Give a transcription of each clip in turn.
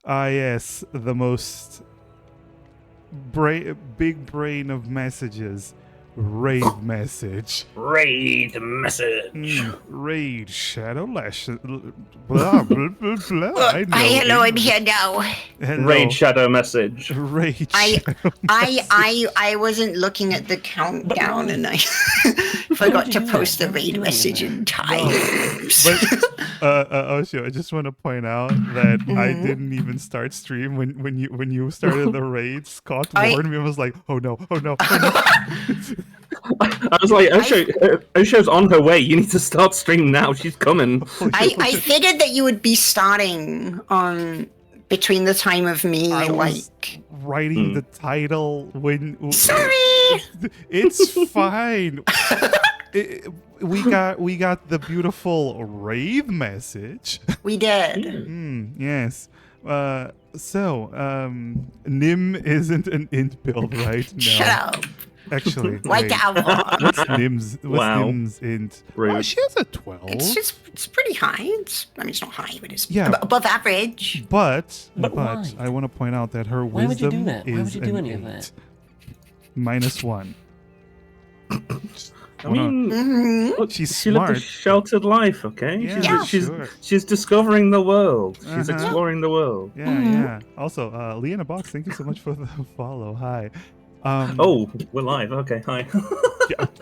Ah, yes, the most big brain of messages. Raid message. Raid message. Raid Shadow Lash. Blah, blah, blah, blah. I know. Hello, I'm English. here now. Hello. Raid shadow message. Raid I- Shadow I wasn't looking at the countdown and I forgot to post the raid message in time. But Osho, I just want to point out that I didn't even start stream when you started the raid. Scott warned me and was like, "Oh no, oh no, oh no." I was like, Osho's on her way. You need to start stream now. She's coming. I figured that you would be starting on between the time of me I was like writing the title when. Sorry. It's fine. We got the beautiful rave message. We did. Yes. So Nim isn't an int build, right? No. Shut up. Actually, Like what's Nim's int? Rude. Oh, she has a 12. It's pretty high. It's not high, but it's Yeah. above average. But why? I want to point out that her Why would you wisdom do that? Why is would you do an any of 8. that? -1. I mean, look, She's she lived a smart. sheltered life, okay? Yeah, she's sure. she's discovering the world. She's Uh-huh. exploring the world. Yeah. Also, Leanna Box, thank you so much for the follow. Hi. Oh, we're live. Okay, hi.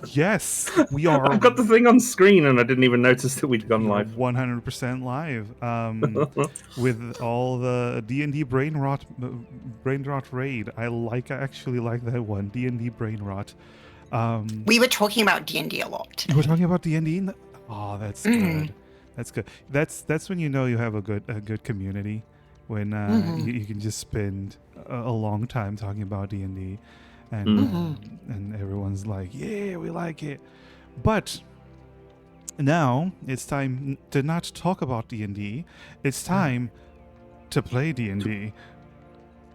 Yes, we are. I've got the thing on screen and I didn't even notice that we'd gone live. 100% live. With all the D&D brain rot raid. I actually like that one. D&D brain rot. We were talking about D&D a lot. We're talking about D&D. Oh, that's good. That's good. That's when you know you have a good community. When you can just spend a long time talking about D&D, and everyone's like, yeah, we like it. But now it's time to not talk about D&D. It's time to play D&D.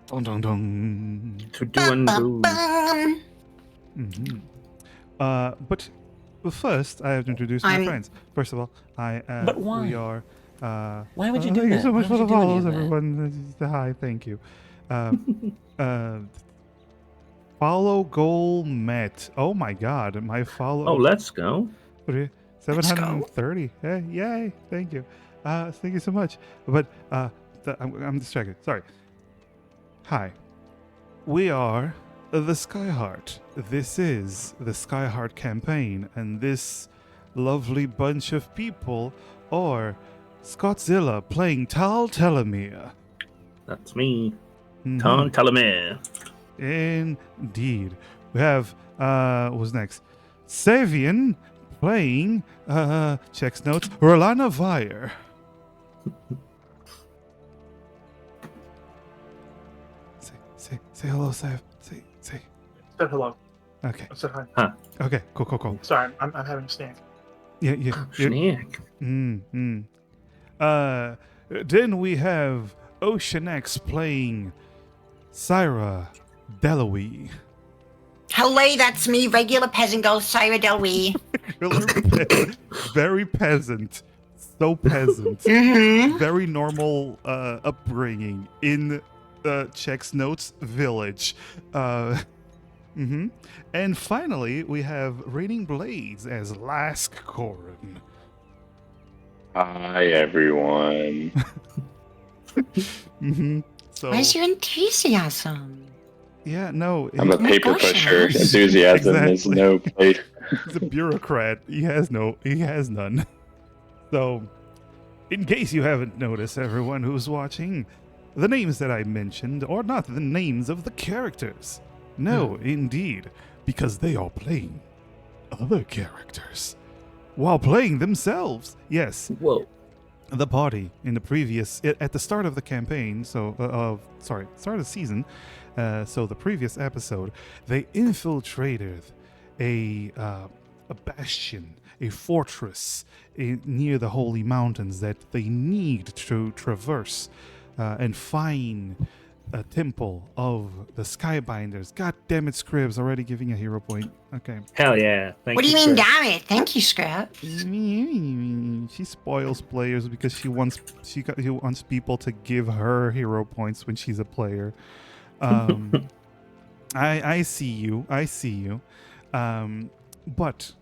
Dun, dun, dun. To do and do. But first, I have to introduce my friends. First of all, But why? we are. Why would you do thank that? you so much Why for would the you do any follows, of that? everyone. Hi, thank you. Follow goal met. Oh my god, my follow. Oh, let's go. 730. Hey, yay! Thank you. Thank you so much. But I'm distracted. Sorry. Hi. We are the Skyheart. This is the Skyheart campaign, and this lovely bunch of people are Scottzilla playing Tal Telomere. That's me. Mhm. Tom Telomere. Indeed. We have, what's next? Savian playing, checks notes, Rolana Vire. Say hello, Sav. Say. Said hello. Okay. I said hi. Okay, cool. Sorry, I'm having a snack. Yeah. Snack. Then we have Ocean X playing Syra Delowy. Hello, that's me, regular peasant girl, Syra Delwee. Very peasant. So peasant. Very normal upbringing in Chex Notes Village. And finally, we have Raining Blades as Lask Corin. Hi, everyone. So, Where's your enthusiasm? yeah, no. I'm a my paper gosh, pusher. yes. Enthusiasm is Exactly. no place. He's a bureaucrat. He has none. So, in case you haven't noticed, everyone who's watching, the names that I mentioned are not the names of the characters. No, indeed, because they are playing other characters while playing themselves. Yes, Whoa. the party in the previous at the start of the campaign, start of the season. So the previous episode, they infiltrated a bastion, a fortress near the Holy Mountains that they need to traverse and find a temple of the Skybinders. God damn it, Scribbs, already giving a hero point. Okay. Hell yeah. Thank What do you, you mean, Chris. damn it? Thank you, Scrap. She spoils players because she wants people to give her hero points when she's a player. I see you. But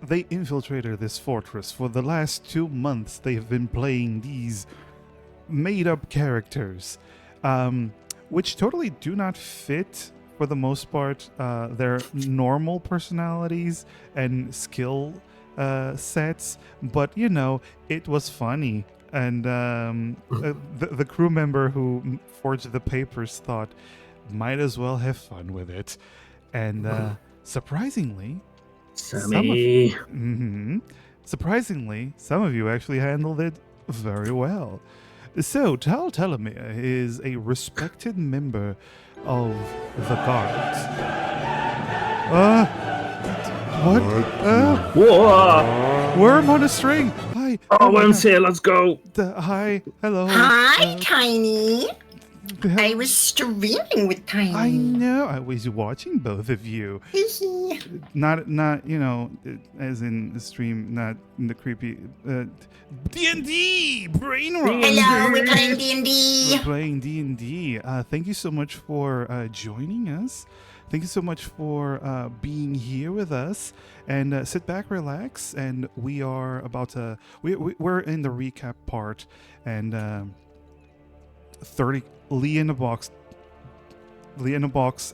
they infiltrated this fortress. For the last 2 months, they have been playing these made-up characters, which totally do not fit, for the most part, their normal personalities and skill sets. But, it was funny. And the crew member who forged the papers thought, might as well have fun with it. And surprisingly, Sammy. surprisingly, some of you actually handled it very well. So, Tal Telemere is a respected member of the guards. What? Whoa! Worm on a string! Hi! Oh, Worm's here, let's go! Hi! Hello! Hi, Tiny. Hello. I was streaming with Tiny. I know. I was watching both of you. Not as in the stream, not in the creepy D&D brain rot. Hello, we're playing We're D&D. playing D&D. Thank you so much for joining us. Thank you so much for being here with us. And sit back, relax, and we are about to. We're in the recap part, and 30 Lee in the box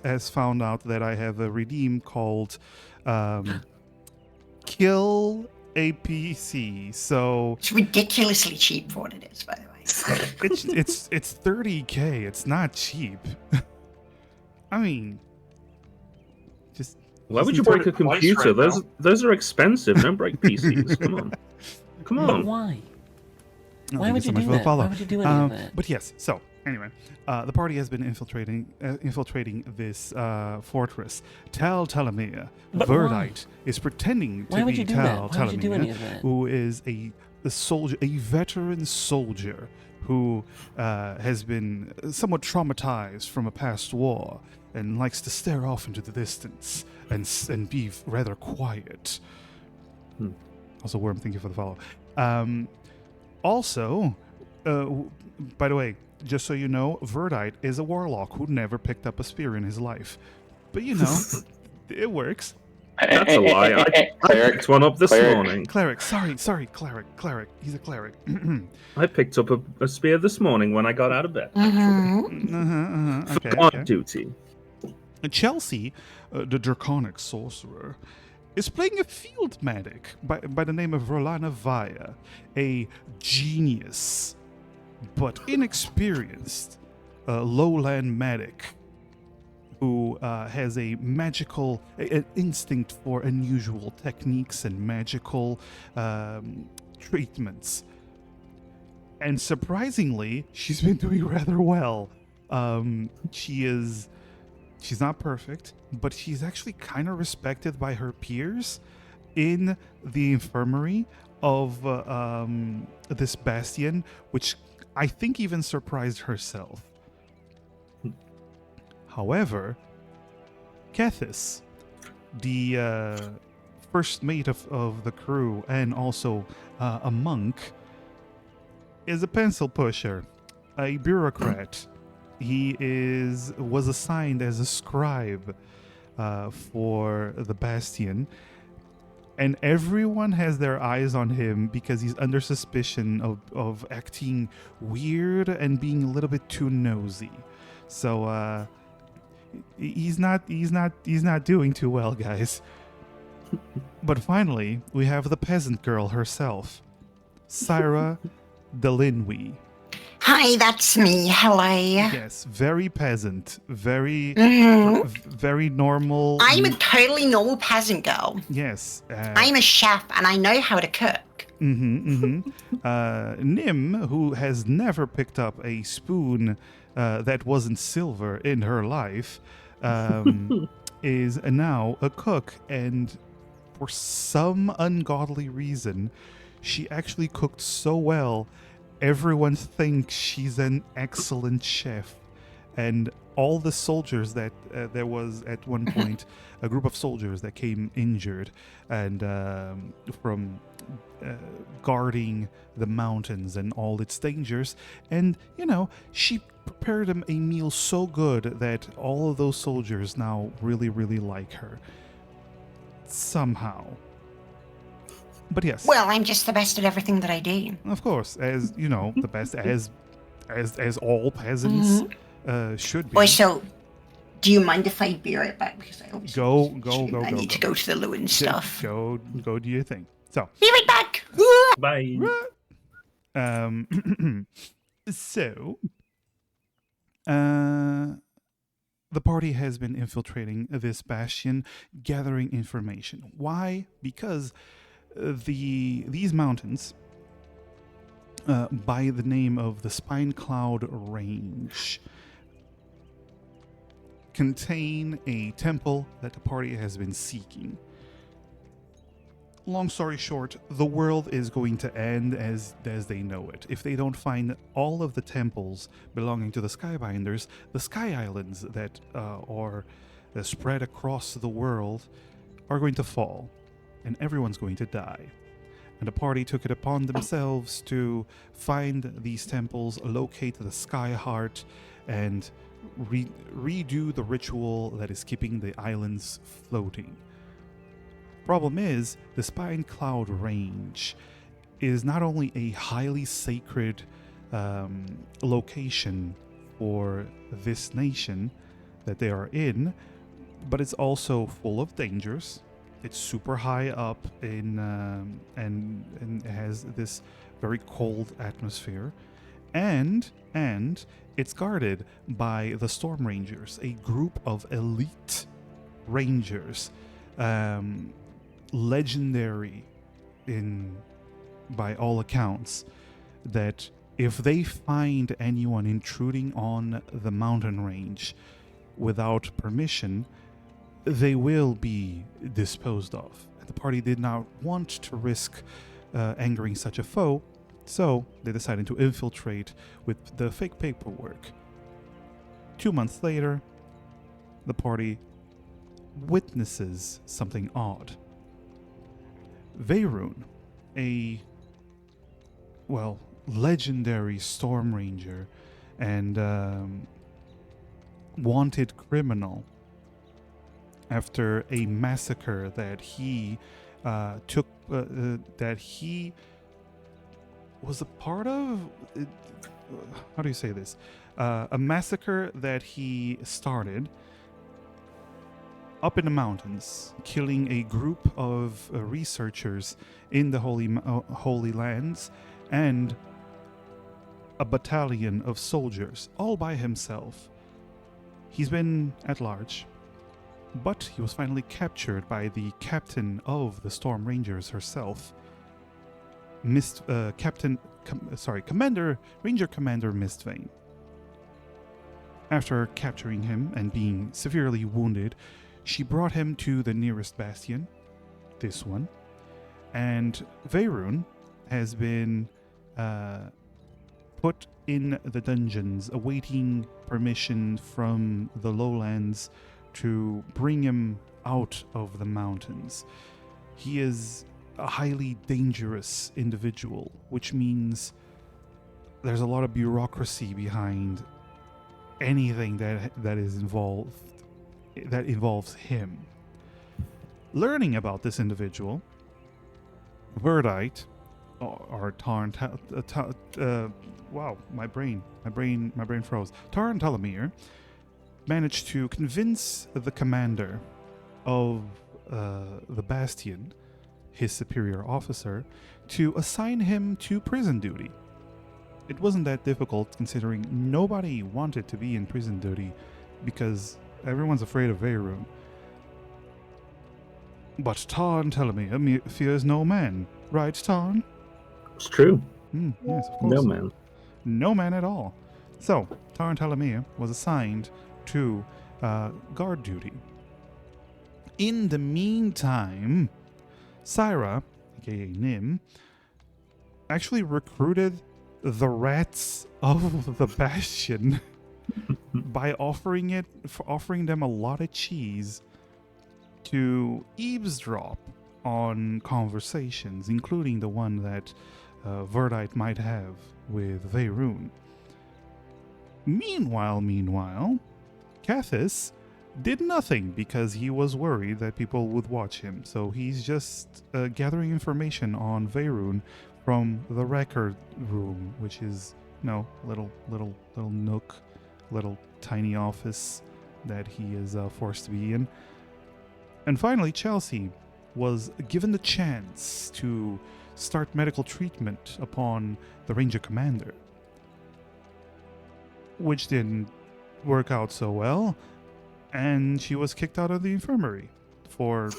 has found out that I have a redeem called Kill a PC. So It's ridiculously cheap for what it is, by the way. it's $30K. It's not cheap. I mean, just Why would you Just break a twice computer? right now. Those are expensive. Don't break PCs. Come on. Come But on. why? no, Why thank would so you much do for the that? follow. Why would you do any of that? But yes, so anyway, the party has been infiltrating this fortress. Tal Telemere, But Verdite, is pretending to Why would be you do that? Tal Why would you do any Telemere, of that? who is a soldier, a veteran soldier who has been somewhat traumatized from a past war and likes to stare off into the distance and be rather quiet. Also, Worm, thank you for the follow. Also, by the way, just so you know, Verdite is a warlock who never picked up a spear in his life. But it works. That's a lie. I picked one up this morning. Cleric, sorry, cleric. He's a cleric. I picked up a spear this morning when I got out of bed. Mm-hmm. Okay, On okay. duty. Chelsea, the draconic sorcerer, is playing a field medic by the name of Rolana Vaya, a genius but inexperienced lowland medic who has a magical an instinct for unusual techniques and magical treatments. And surprisingly, she's been doing rather well. She's not perfect, but she's actually kind of respected by her peers in the infirmary of this bastion, which I think even surprised herself. However, Kethis, the first mate of the crew and also a monk, is a pencil pusher, a bureaucrat. He was assigned as a scribe for the Bastion, and everyone has their eyes on him because he's under suspicion of acting weird and being a little bit too nosy. So he's not doing too well, guys. But finally, we have the peasant girl herself, Syra Delinwi. Hi, that's me. Hello. Yes, very peasant, very very normal. I'm a totally normal peasant girl. Yes. I'm a chef and I know how to cook. Nim, who has never picked up a spoon that wasn't silver in her life, is now a cook and for some ungodly reason, she actually cooked so well, everyone thinks she's an excellent chef. And all the soldiers that there was at one point a group of soldiers that came injured and from guarding the mountains and all its dangers. And, she prepared them a meal so good that all of those soldiers now really, really like her. Somehow. But yes. Well, I'm just the best at everything that I do. Of course, as, the best as all peasants should be. Boy, so do you mind if I be right back? Because I always Go. I need to go to the loo and stuff. Go do your thing. So. Be right back. Bye. So, the party has been infiltrating this bastion, gathering information. Why? Because these mountains, by the name of the Spine Cloud Range, contain a temple that the party has been seeking. Long story short, the world is going to end as they know it. If they don't find all of the temples belonging to the Skybinders, the Sky Islands that are spread across the world are going to fall, and everyone's going to die. And the party took it upon themselves to find these temples, locate the Skyheart, and redo the ritual that is keeping the islands floating. Problem is, the Spine Cloud Range is not only a highly sacred location for this nation that they are in, but it's also full of dangers. It's super high up in and it has this very cold atmosphere, and it's guarded by the Storm Rangers, a group of elite rangers. Legendary by all accounts, that if they find anyone intruding on the mountain range without permission, they will be disposed of. And the party did not want to risk angering such a foe, so they decided to infiltrate with the fake paperwork. 2 months later, the party witnesses something odd. Veyrun, a legendary Storm Ranger and wanted criminal after a massacre that he that he was a part of. How do you say this? A massacre that he started up in the mountains, killing a group of researchers in the Holy Lands and a battalion of soldiers, all by himself. He's been at large, but he was finally captured by the captain of the Storm Rangers herself, Ranger Commander Mistvane. After capturing him and being severely wounded, she brought him to the nearest bastion, this one, and Veyrun has been put in the dungeons, awaiting permission from the lowlands to bring him out of the mountains. He is a highly dangerous individual, which means there's a lot of bureaucracy behind anything that is involved, that involves him. Learning about this individual, Verdite, or Tarn, wow, my brain froze. Tarn Talamir managed to convince the commander of the Bastion, his superior officer, to assign him to prison duty. It wasn't that difficult, considering nobody wanted to be in prison duty because everyone's afraid of Veyrun. But Tarn Talamir fears no man, right, Tarn? It's true. Yes, of course. No man. No man at all. So, Tarn Talamir was assigned to guard duty. In the meantime, Syra, aka Nim, actually recruited the rats of the Bastion by offering them a lot of cheese to eavesdrop on conversations, including the one that Verdite might have with Veyroon. Meanwhile, Cathis did nothing because he was worried that people would watch him. So he's just gathering information on Veyroon from the record room, which is little nook, little tiny office that he is forced to be in. And finally, Chelsea was given the chance to start medical treatment upon the Ranger Commander, which didn't work out so well, and she was kicked out of the infirmary for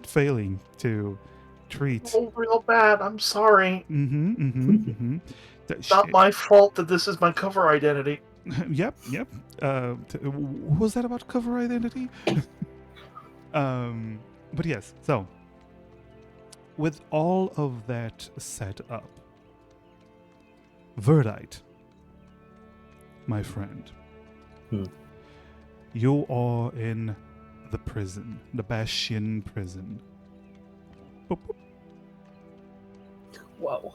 failing to treat. Oh, real bad. I'm sorry. It's not my fault that this is my cover identity. Yep. Was that about cover identity? But yes, so with all of that set up, Verdite, my friend, you are in the prison, the Bastion prison. Boop, boop. Whoa.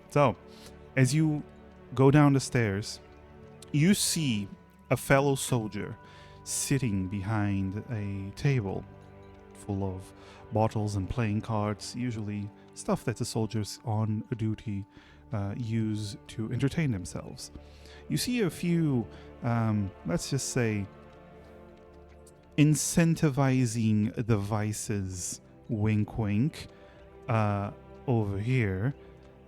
So, as you go down the stairs, you see a fellow soldier sitting behind a table full of bottles and playing cards, usually stuff that the soldiers on duty use to entertain themselves. You see a few, let's just say, incentivizing devices, wink wink, over here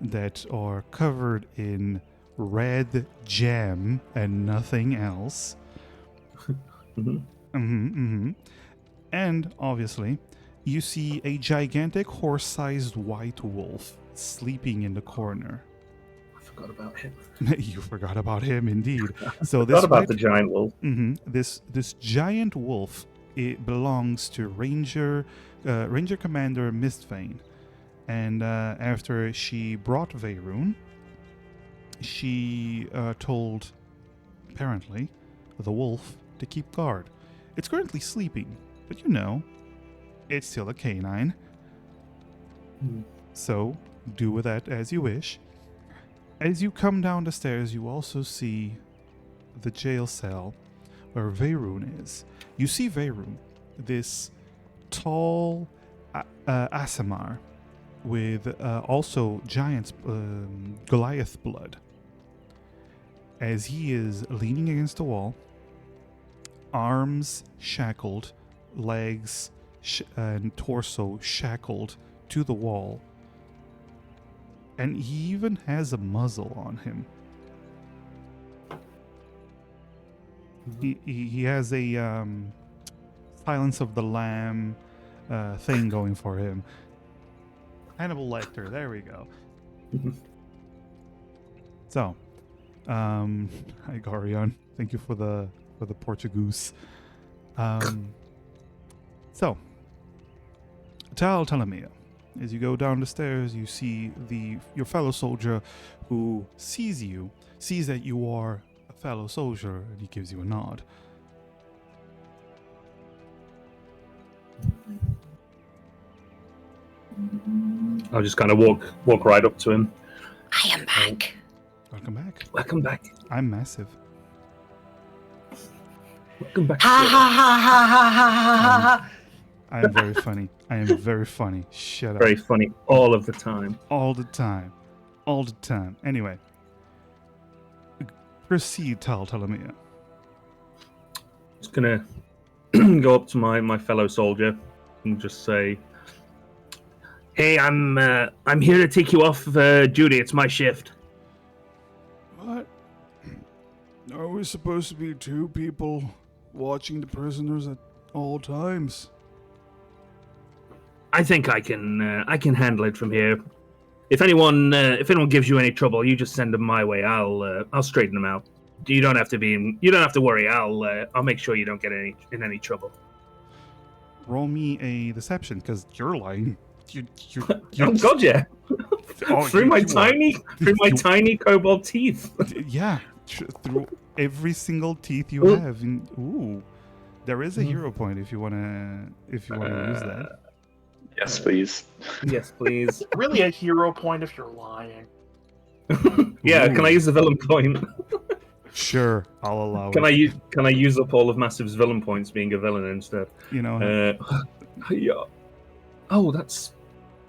that are covered in red jam and nothing else. And obviously, you see a gigantic horse-sized white wolf sleeping in the corner. I forgot about him. You forgot about him, indeed. So Forgot about the giant wolf. This giant wolf, it belongs to Ranger Commander Mistvane, and after she brought Veyroon, she told, apparently, the wolf to keep guard. It's currently sleeping, but it's still a canine. So do with that as you wish. As you come down the stairs, you also see the jail cell where Veyroon is. You see Veyroon, this tall Aasimar with also giant's Goliath blood, as he is leaning against the wall, arms shackled, legs and torso shackled to the wall, and he even has a muzzle on him. He has a Silence of the Lamb thing going for him. Hannibal Lecter, there we go. So, hi Gorion, thank you for the Portuguese. So, Tal Talamea, as you go down the stairs, you see your fellow soldier who sees that you are a fellow soldier, and he gives you a nod. I'll just kind of walk right up to him. I am back. Welcome back. Welcome back. I'm massive. Welcome back. Ha ha ha ha ha ha ha ha. I am very funny. I am very funny. Shut up. Very funny all of the time. All the time. All the time. Anyway. Proceed, Tal Talamea. Just gonna go up to my fellow soldier and just say, "Hey, I'm here to take you off duty. It's my shift." What? Are we supposed to be two people watching the prisoners at all times? I think I can handle it from here. If anyone gives you any trouble, you just send them my way. I'll straighten them out. You don't have to worry. I'll make sure you don't get in any trouble. roll me a deception because you're lying. You, Oh God, yeah. Through my tiny cobalt teeth. Yeah, through every single teeth you have. Ooh, there is a hero point if you wanna use that. Yes, please. Yes, please. Really, a hero point if you're lying. Yeah, Ooh. can I use the villain point? Sure, I'll allow Can it. I use up all of Massive's villain points being a villain instead? You know, Yeah. Oh, that's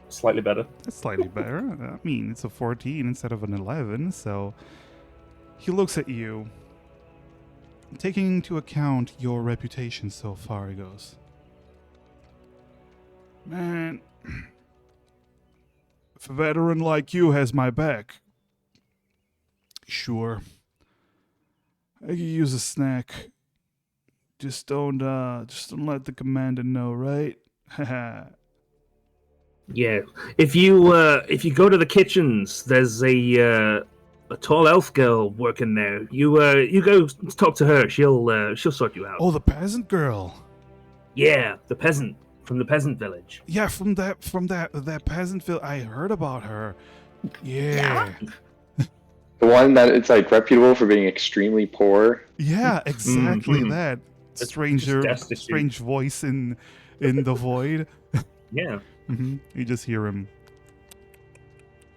slightly better. that's slightly better. I mean, it's a 14 instead of an 11, so he looks at you. Taking into account your reputation so far, he goes, "Man, if a veteran like you has my back, sure, I could use a snack. Just don't let the commander know, right?" Yeah. If you go to the kitchens, there's a tall elf girl working there. You go talk to her. She'll sort you out. Oh, the peasant girl. Yeah, the peasant from the peasant village. Yeah, from that peasant village. I heard about her. Yeah. The one that it's like reputable for being extremely poor. Yeah, exactly that. It's Strange voice in the void. Yeah. You just hear him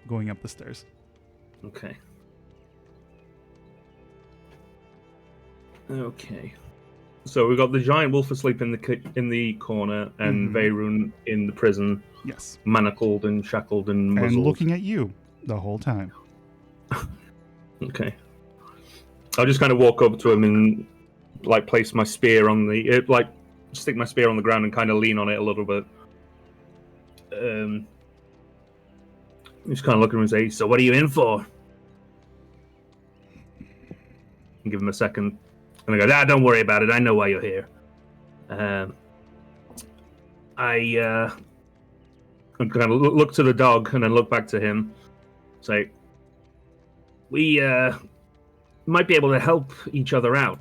going up the stairs. Okay. Okay. So we've got the giant wolf asleep in the corner, and Veyrun in the prison. Yes. Manacled and shackled and muzzled. And looking at you the whole time. Okay. I'll just kind of walk up to him and like place my spear on stick my spear on the ground and kind of lean on it a little bit. Just kind of look at him and say, "So what are you in for?" And give him a second. And I go, "Don't worry about it. I know why you're here." I kind of look to the dog and then look back to him. Say, "We might be able to help each other out."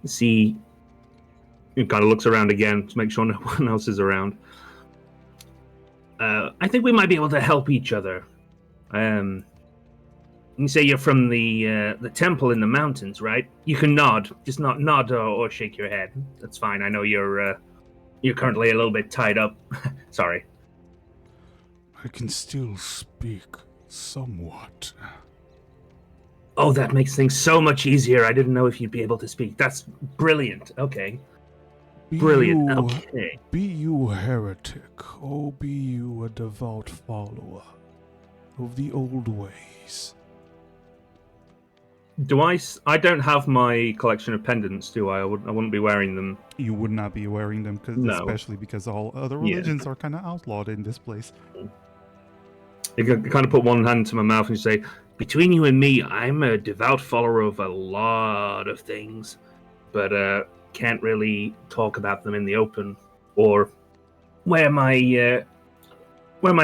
See, he kind of looks around again to make sure no one else is around. I think we might be able to help each other. You say you're from the temple in the mountains, right? You can nod, just not nod or shake your head. That's fine. I know you're currently a little bit tied up. Sorry. I can still speak somewhat. Oh, that makes things so much easier. I didn't know if you'd be able to speak. That's brilliant. Okay. Brilliant. Okay. Be you a heretic, or be you a devout follower of the old ways. I don't have my collection of pendants, do I? I wouldn't be wearing them. You would not be wearing them, especially because all other religions are kind of outlawed in this place. You can kind of put one hand to my mouth and say, "Between you and me, I'm a devout follower of a lot of things, but can't really talk about them in the open or wear my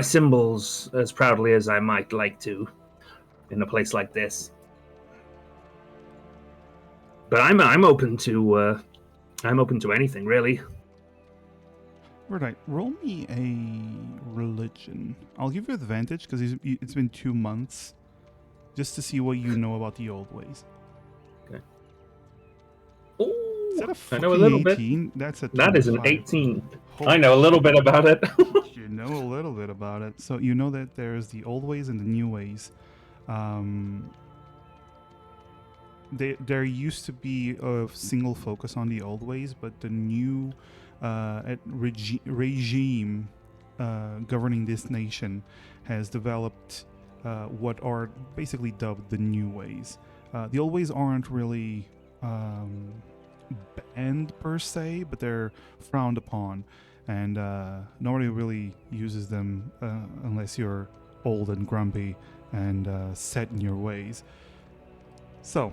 symbols as proudly as I might like to in a place like this. But I'm open to anything, really." Right, roll me a religion. I'll give you advantage because it's been 2 months, just to see what you know about the old ways. Okay. Is that a I know a little 18? bit. That's a 25. That is an 18. Holy I know a little bit about it. You know a little bit about it. So you know that there's the old ways and the new ways. There used to be a single focus on the old ways, but the new regime governing this nation has developed what are basically dubbed the new ways. The old ways aren't really banned per se, but they're frowned upon, and nobody really uses them unless you're old and grumpy and set in your ways. So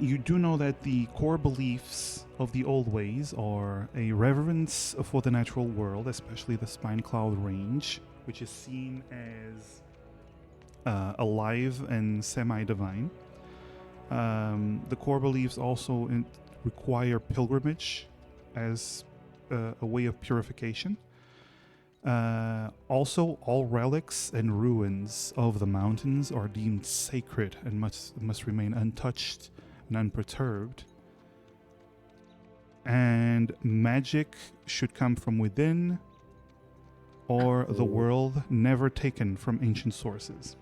you do know that the core beliefs of the old ways are a reverence for the natural world, especially the Spine Cloud range, which is seen as alive and semi-divine. The core beliefs also require pilgrimage as a way of purification. Also, all relics and ruins of the mountains are deemed sacred and must remain untouched and unperturbed. And magic should come from within, or the world, never taken from ancient sources.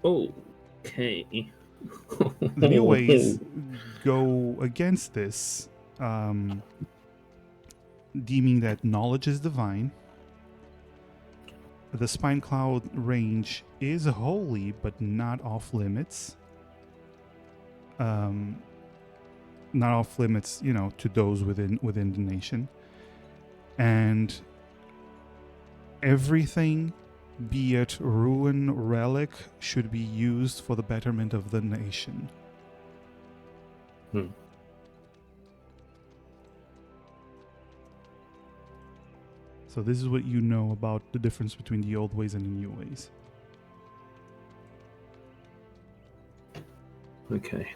Okay. The new ways go against this, deeming that knowledge is divine. The Spine Cloud range is holy, but not off limits. Not off limits, to those within the nation. And everything, be it ruin, relic, should be used for the betterment of the nation. So this is what you know about the difference between the old ways and the new ways. Okay.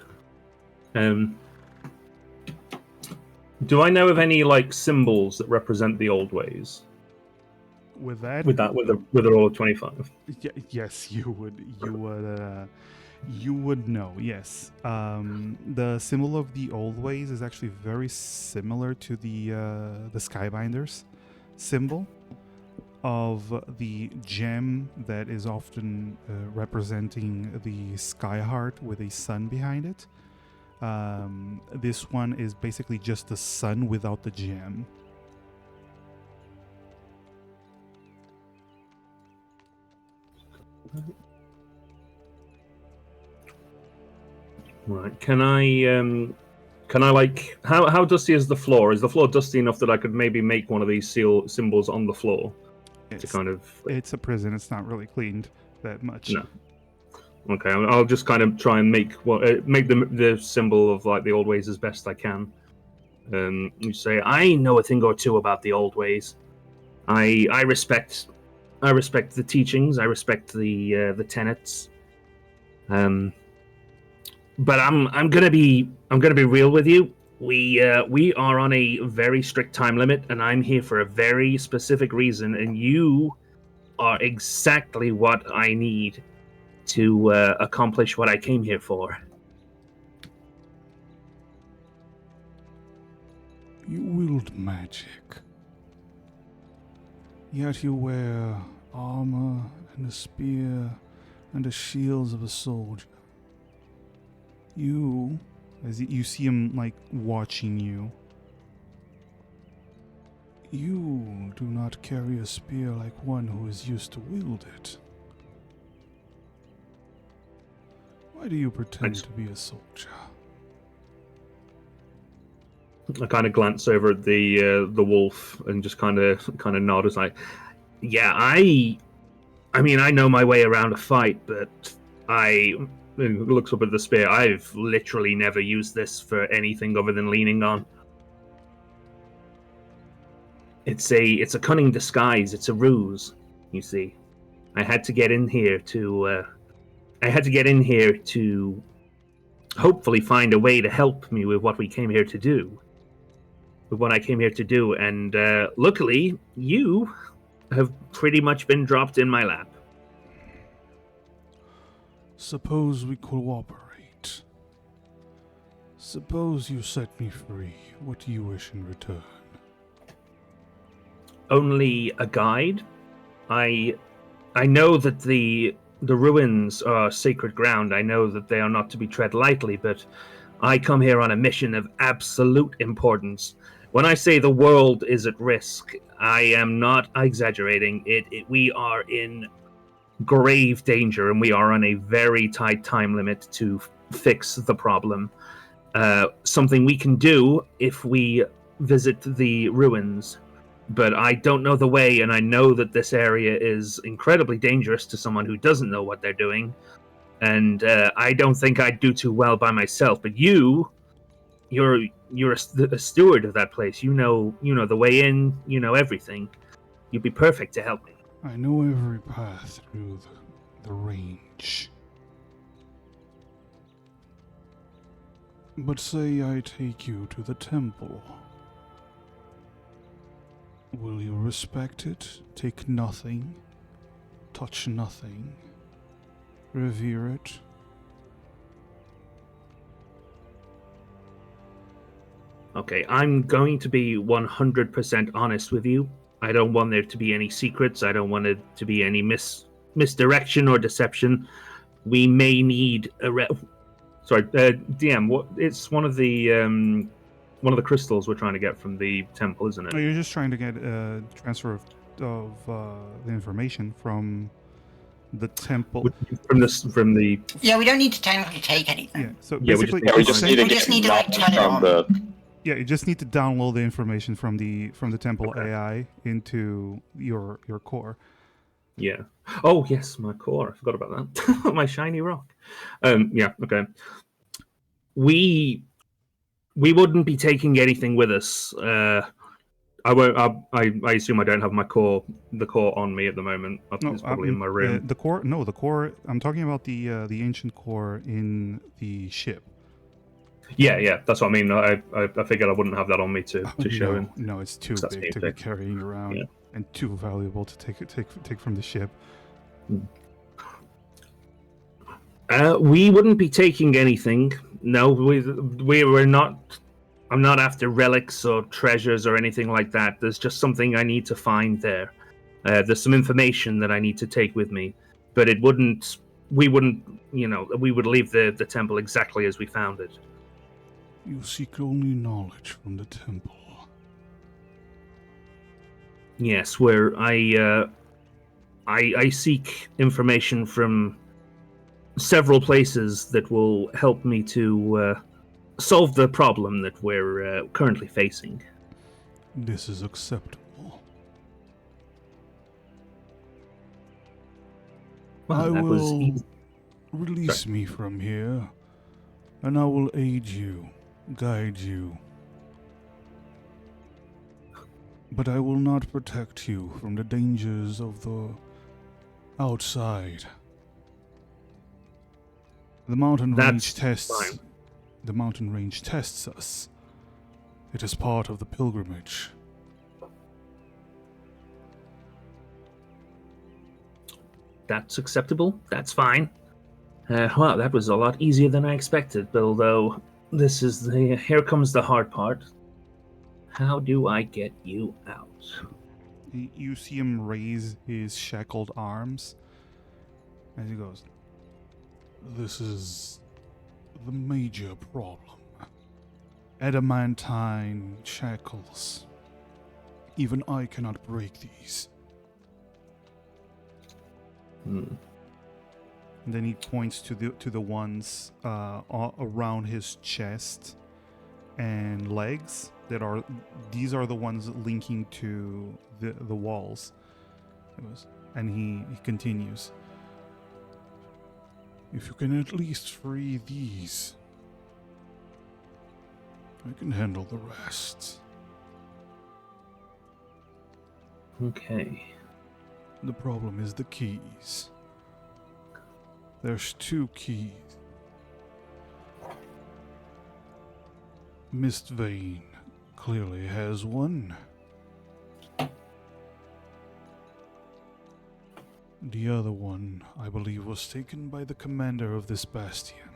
Do I know of any symbols that represent the old ways? With that, with the roll of 25. Yes, you would know. Yes, the symbol of the old ways is actually very similar to the Skybinder's symbol of the gem that is often representing the Skyheart with a sun behind it. This one is basically just the sun without the gem. Right. Can I how dusty is the floor? Is the floor dusty enough that I could maybe make one of these symbols on the floor? It's a prison. It's not really cleaned that much. No. Okay, I'll just kind of try and make the symbol of the old ways as best I can. You say, I know a thing or two about the old ways. I respect the teachings. I respect the tenets. But I'm gonna be real with you. We are on a very strict time limit, and I'm here for a very specific reason. And you are exactly what I need to accomplish what I came here for. You wield magic, yet you wear armor and a spear and the shields of a soldier. You, as you see him watching you, you do not carry a spear like one who is used to wield it. Why do you pretend to be a soldier? I kind of glance over at the wolf and just kind of nod as yeah, I mean, I know my way around a fight, but looks up at the spear. I've literally never used this for anything other than leaning on. It's a cunning disguise. It's a ruse. You see, I had to get in here to hopefully find a way to help me with what we came here to do. With what I came here to do, and luckily, you have pretty much been dropped in my lap. Suppose we cooperate. Suppose you set me free. What do you wish in return? Only a guide. I know that the ruins are sacred ground. I know that they are not to be tread lightly, but I come here on a mission of absolute importance. When I say the world is at risk, I am not exaggerating. We are in grave danger, and we are on a very tight time limit to fix the problem. Something we can do if we visit the ruins, but I don't know the way, and I know that this area is incredibly dangerous to someone who doesn't know what they're doing, and I don't think I'd do too well by myself. But you're a steward of that place. You know the way in. You know everything. You'd be perfect to help me. I know every path through the range. But say I take you to the temple. Will you respect it? Take nothing? Touch nothing? Revere it? Okay, I'm going to be 100% honest with you. I don't want there to be any secrets. I don't want it to be any misdirection or deception. We may need a DM. What? It's one of the crystals we're trying to get from the temple, isn't Oh, it? you're just trying to get a transfer of the information from the temple. From the. Yeah, we don't need to technically take anything. Yeah. So Yeah, basically, we just need to We get just need to, like, knowledge turn it from on. the. yeah, you just need to download the information from the temple AI into your core. Yeah. Oh yes, my core. I forgot about that. My shiny rock. Yeah. Okay. We wouldn't be taking anything with us. I won't. I assume I don't have the core on me at the moment. It's probably in my room. The core. No, the core. I'm talking about the ancient core in the ship. Yeah. That's what I mean. I figured I wouldn't have that on me to show him. No, it's too That's big to be carrying around, Yeah. and too valuable to take from the ship. We wouldn't be taking anything. No, we were not. I'm not after relics or treasures or anything like that. There's just something I need to find there. There's some information that I need to take with me, but it wouldn't. We wouldn't. We would leave the temple exactly as we found it. You seek only knowledge from the temple. Yes, where I seek information from several places that will help me to solve the problem that we're currently facing. This is acceptable. Well, I that was will easy. release me from here, and I will aid you, guide you. But I will not protect you from the dangers of the outside. The mountain range tests. fine. The mountain range tests us. It is part of the pilgrimage. That's acceptable. That's fine. Well, that was a lot easier than I expected. But although here comes the hard part. How do I get you out? You see him raise his shackled arms as he goes, "This is the major problem. Adamantine shackles. Even I cannot break these." Hmm. And then he points to the ones around his chest and legs these are the ones linking to the walls. And he continues, "If you can at least free these, I can handle the rest." Okay. The problem is the keys. There's 2 keys. Mistvein clearly has one. The other one, I believe, was taken by the commander of this bastion.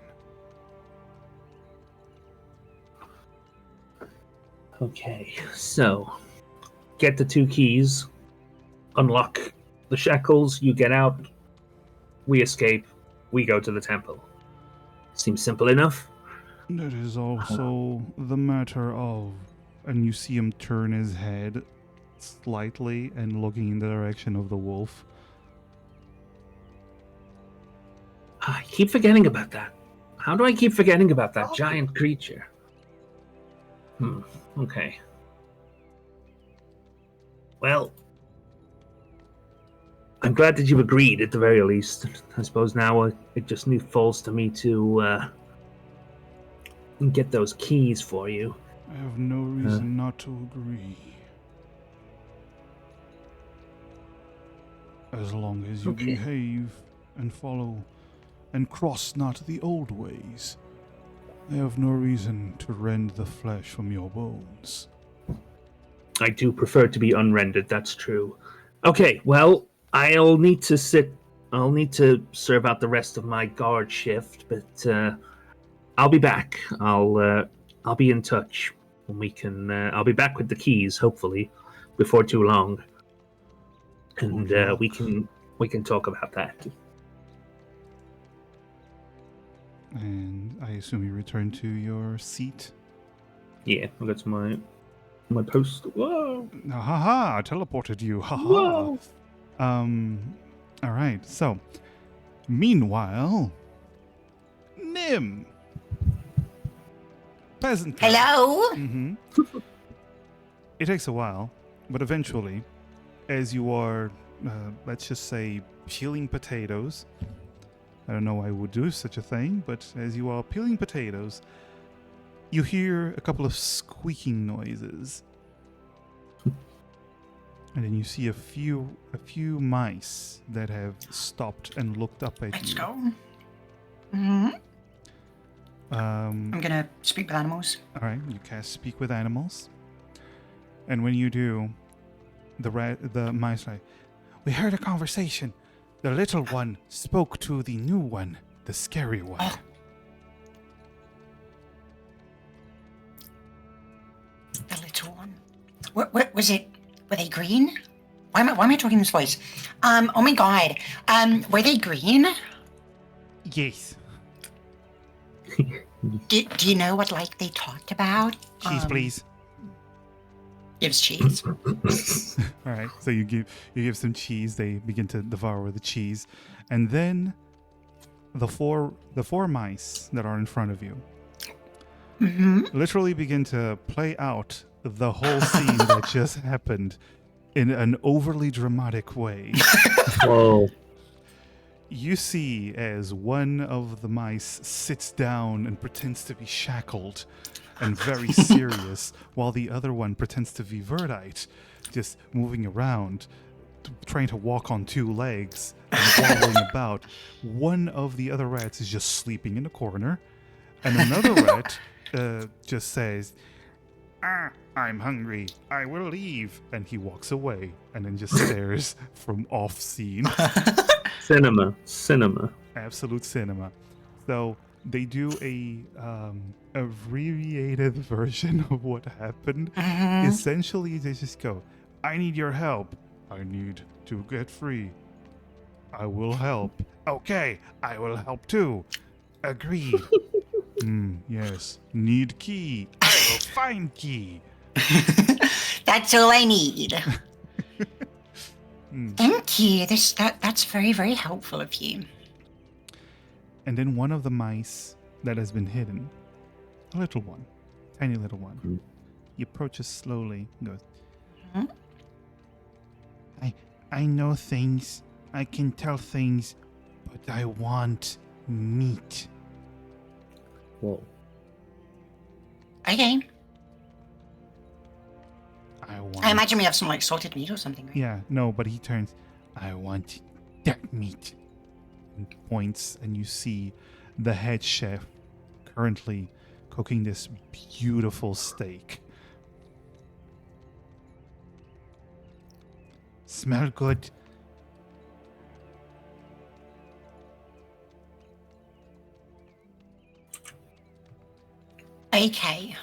Okay, so get the 2 keys, unlock the shackles, you get out, we escape, we go to the temple. Seems simple enough. That is also the matter of... And you see him turn his head slightly and looking in the direction of the wolf. I keep forgetting about that. How do I keep forgetting about that giant creature? Okay. Well, I'm glad that you agreed at the very least. I suppose now it just falls to me to get those keys for you. I have no reason not to agree. As long as you behave and follow and cross not the old ways. I have no reason to rend the flesh from your bones. I do prefer to be unrendered, that's true. Okay, well, I'll need to serve out the rest of my guard shift, but I'll be back. I'll be in touch when we can. I'll be back with the keys, hopefully, before too long, and we can talk about that. And I assume you return to your seat. Yeah, that's my post. Whoa! Ha ha! I teleported you. Ha ha! Whoa! All right. So, meanwhile, Nim, peasant. girl. Hello? Mm-hmm. It takes a while, but eventually, as you are, let's just say, peeling potatoes. I don't know why I would do such a thing, but as you are peeling potatoes, you hear a couple of squeaking noises. And then you see a few mice that have stopped and looked up at Let's you. go. Hmm. I'm gonna speak with animals. All right, you cast Speak with Animals, and when you do, the mice like, we heard a conversation. The little one spoke to the new one, the scary one. Oh. The little one. What was it? Were they green? Why am I talking this voice? Oh my god. Were they green? Yes. Do you know what they talked about? Cheese, please. Gives cheese. All right, so you give some cheese. They begin to devour the cheese, and then the four mice that are in front of you literally begin to play out the whole scene that just happened in an overly dramatic way. Whoa! You see as one of the mice sits down and pretends to be shackled and very serious, while the other one pretends to be Verdite, just moving around, trying to walk on two legs and wobbling about. One of the other rats is just sleeping in a corner, and another rat just says, I'm hungry, I will leave, and he walks away and then just stares from off scene. Cinema. Absolute cinema. So they do a abbreviated version of what happened. Essentially, they just go, I need your help. I need to get free. I will help. Okay, I will help too. Agreed. Yes. Need key. I will find key. That's all I need. Thank you. That's very, very helpful of you. And then one of the mice that has been hidden, a little one, tiny little one, he approaches slowly and goes, I know things, I can tell things, but I want meat. Whoa. Okay. I imagine we have some salted meat or something, right? Yeah, no, but he turns, I want that meat. And points, and you see the head chef currently cooking this beautiful steak. Smell good. Okay.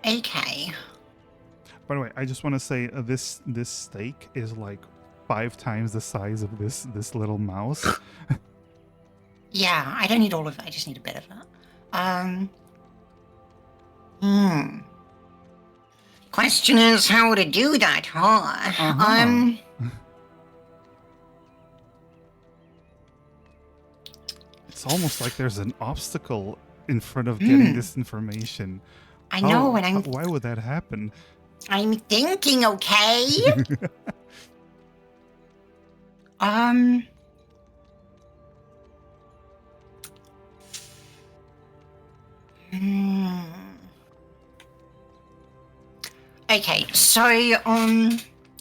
Okay. By the way, I just want to say this steak is like 5 times the size of this little mouse. Yeah, I don't need all of it. I just need a bit of it. Question is how to do that, huh? It's almost like there's an obstacle in front of getting this information. I know, and why would that happen? I'm thinking, okay? Okay, so,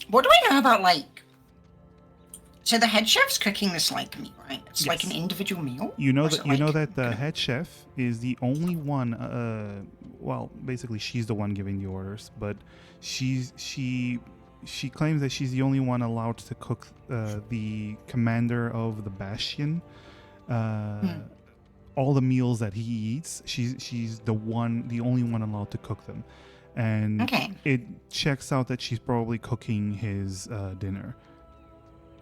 what do I know about, So the head chef's cooking this like meat, right? It's like an Yes. individual meal. You know Or is that it like- that the head chef is the only one. Well, basically, she's the one giving the orders, but she claims that she's the only one allowed to cook the commander of the Bastion. All the meals that he eats, she's the only one allowed to cook them, and Okay. it checks out that she's probably cooking his dinner.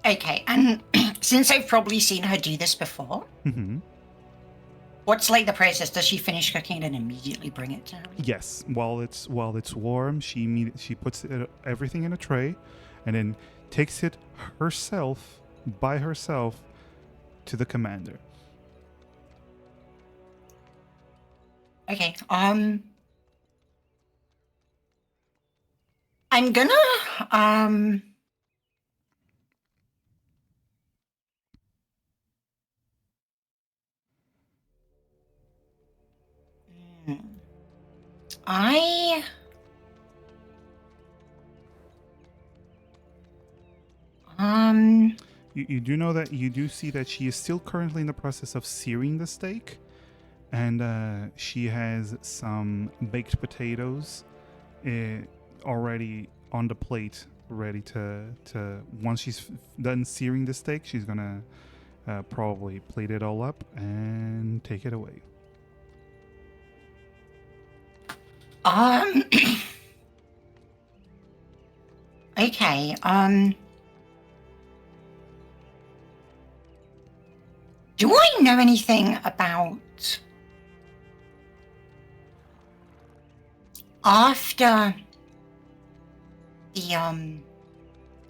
Okay, and since I've probably seen her do this before, Hmm. what's like the process? Does she finish cooking it and immediately bring it to her? Yes, while it's warm, she puts everything in a tray, and then takes it by herself to the commander. Okay, I'm gonna, hmm. I, You do know that you do see that she is still currently in the process of searing the steak, and she has some baked potatoes already on the plate, ready to once she's done searing the steak, she's gonna probably plate it all up and take it away. okay, do I know anything about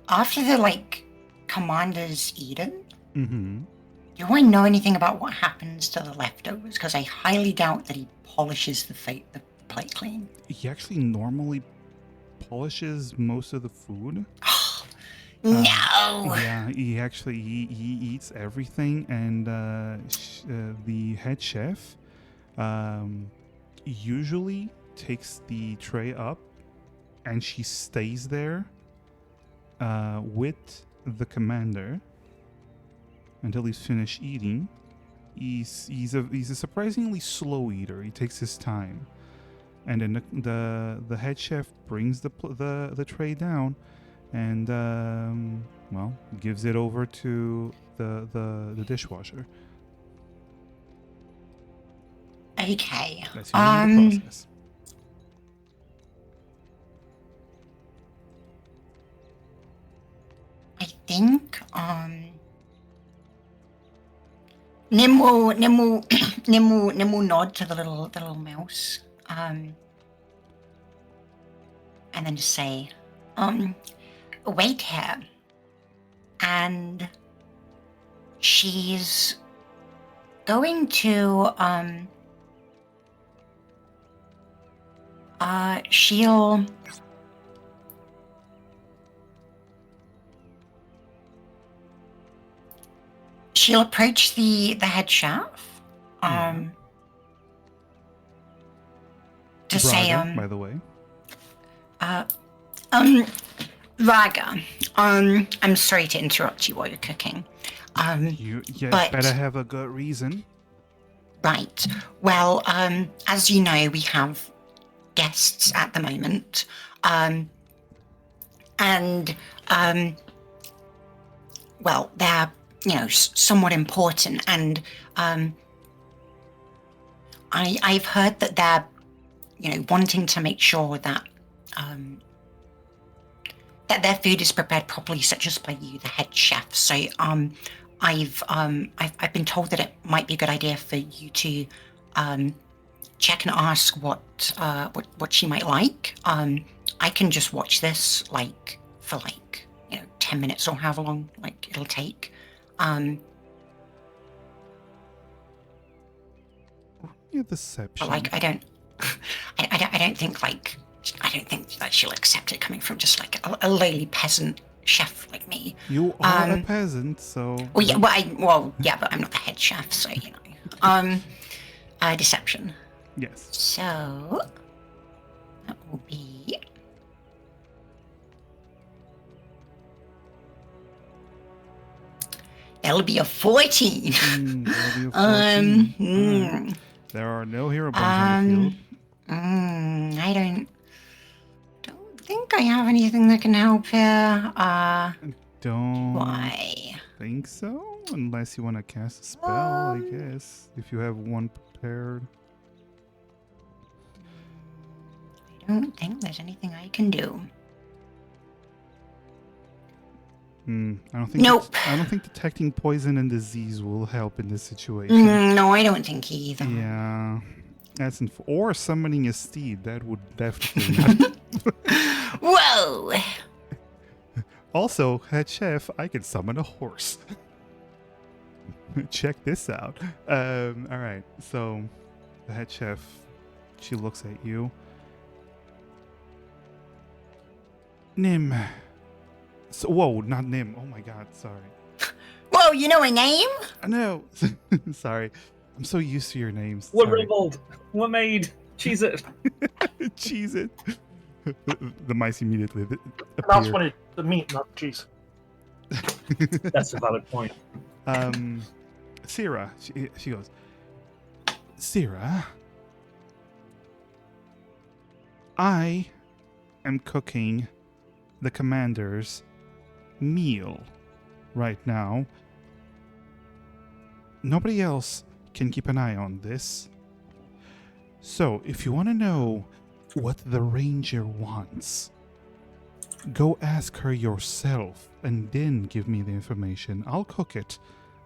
after the like commander's eaten? Mm-hmm. Do I know anything about what happens to the leftovers? Because I highly doubt that he polishes the plate clean. He actually normally polishes most of the food. No. Yeah, he actually he eats everything, and the head chef usually takes the tray up, and she stays there with the commander until he's finished eating. He's a surprisingly slow eater. He takes his time, and then the head chef brings the tray down, and well, gives it over to the dishwasher. Okay. That's usually the process. I think Nim will nod to the little mouse, and then just say, wait here. And she's going to she'll approach the head chef to say Braga, by the way. Raga, I'm sorry to interrupt you while you're cooking. You but- better have a good reason. Right. Well, as you know, we have guests at the moment, and well, they're somewhat important, and I've heard that they're wanting to make sure that that their food is prepared properly, such as by you, the head chef. So I've been told that it might be a good idea for you to check and ask what she might like. I can just watch this for 10 minutes or however long it'll take. Your deception. But I don't think that she'll accept it coming from just a lowly peasant chef like me. You are a peasant, so. Well, yeah, but I'm not the head chef, so deception. Yes. So that will be That'll be a 14. That'll be a 14. Hmm. There are no hero points on the field. I don't think I have anything that can help here. Don't Why? think so, unless you want to cast a spell, I guess. If you have one prepared. I don't think there's anything I can do. I don't think. Nope. I don't think detecting poison and disease will help in this situation. No, I don't think either. Yeah, that's or summoning a steed. That would definitely not. Whoa! Also, head chef, I can summon a horse. Check this out. All right, so the head chef, she looks at you. Nim. So, whoa, not Nim. Oh my God, sorry. Whoa, you know a name? No, sorry. I'm so used to your names. We're Sorry. riddled. We're made. Cheese it. Cheese it. The mice immediately That's appear. when the meat, not the cheese. That's a valid point. Syrah, she goes, Syrah, I am cooking the commander's meal right now. Nobody else can keep an eye on this. So, if you want to know what the ranger wants, go ask her yourself and then give me the information. I'll cook it,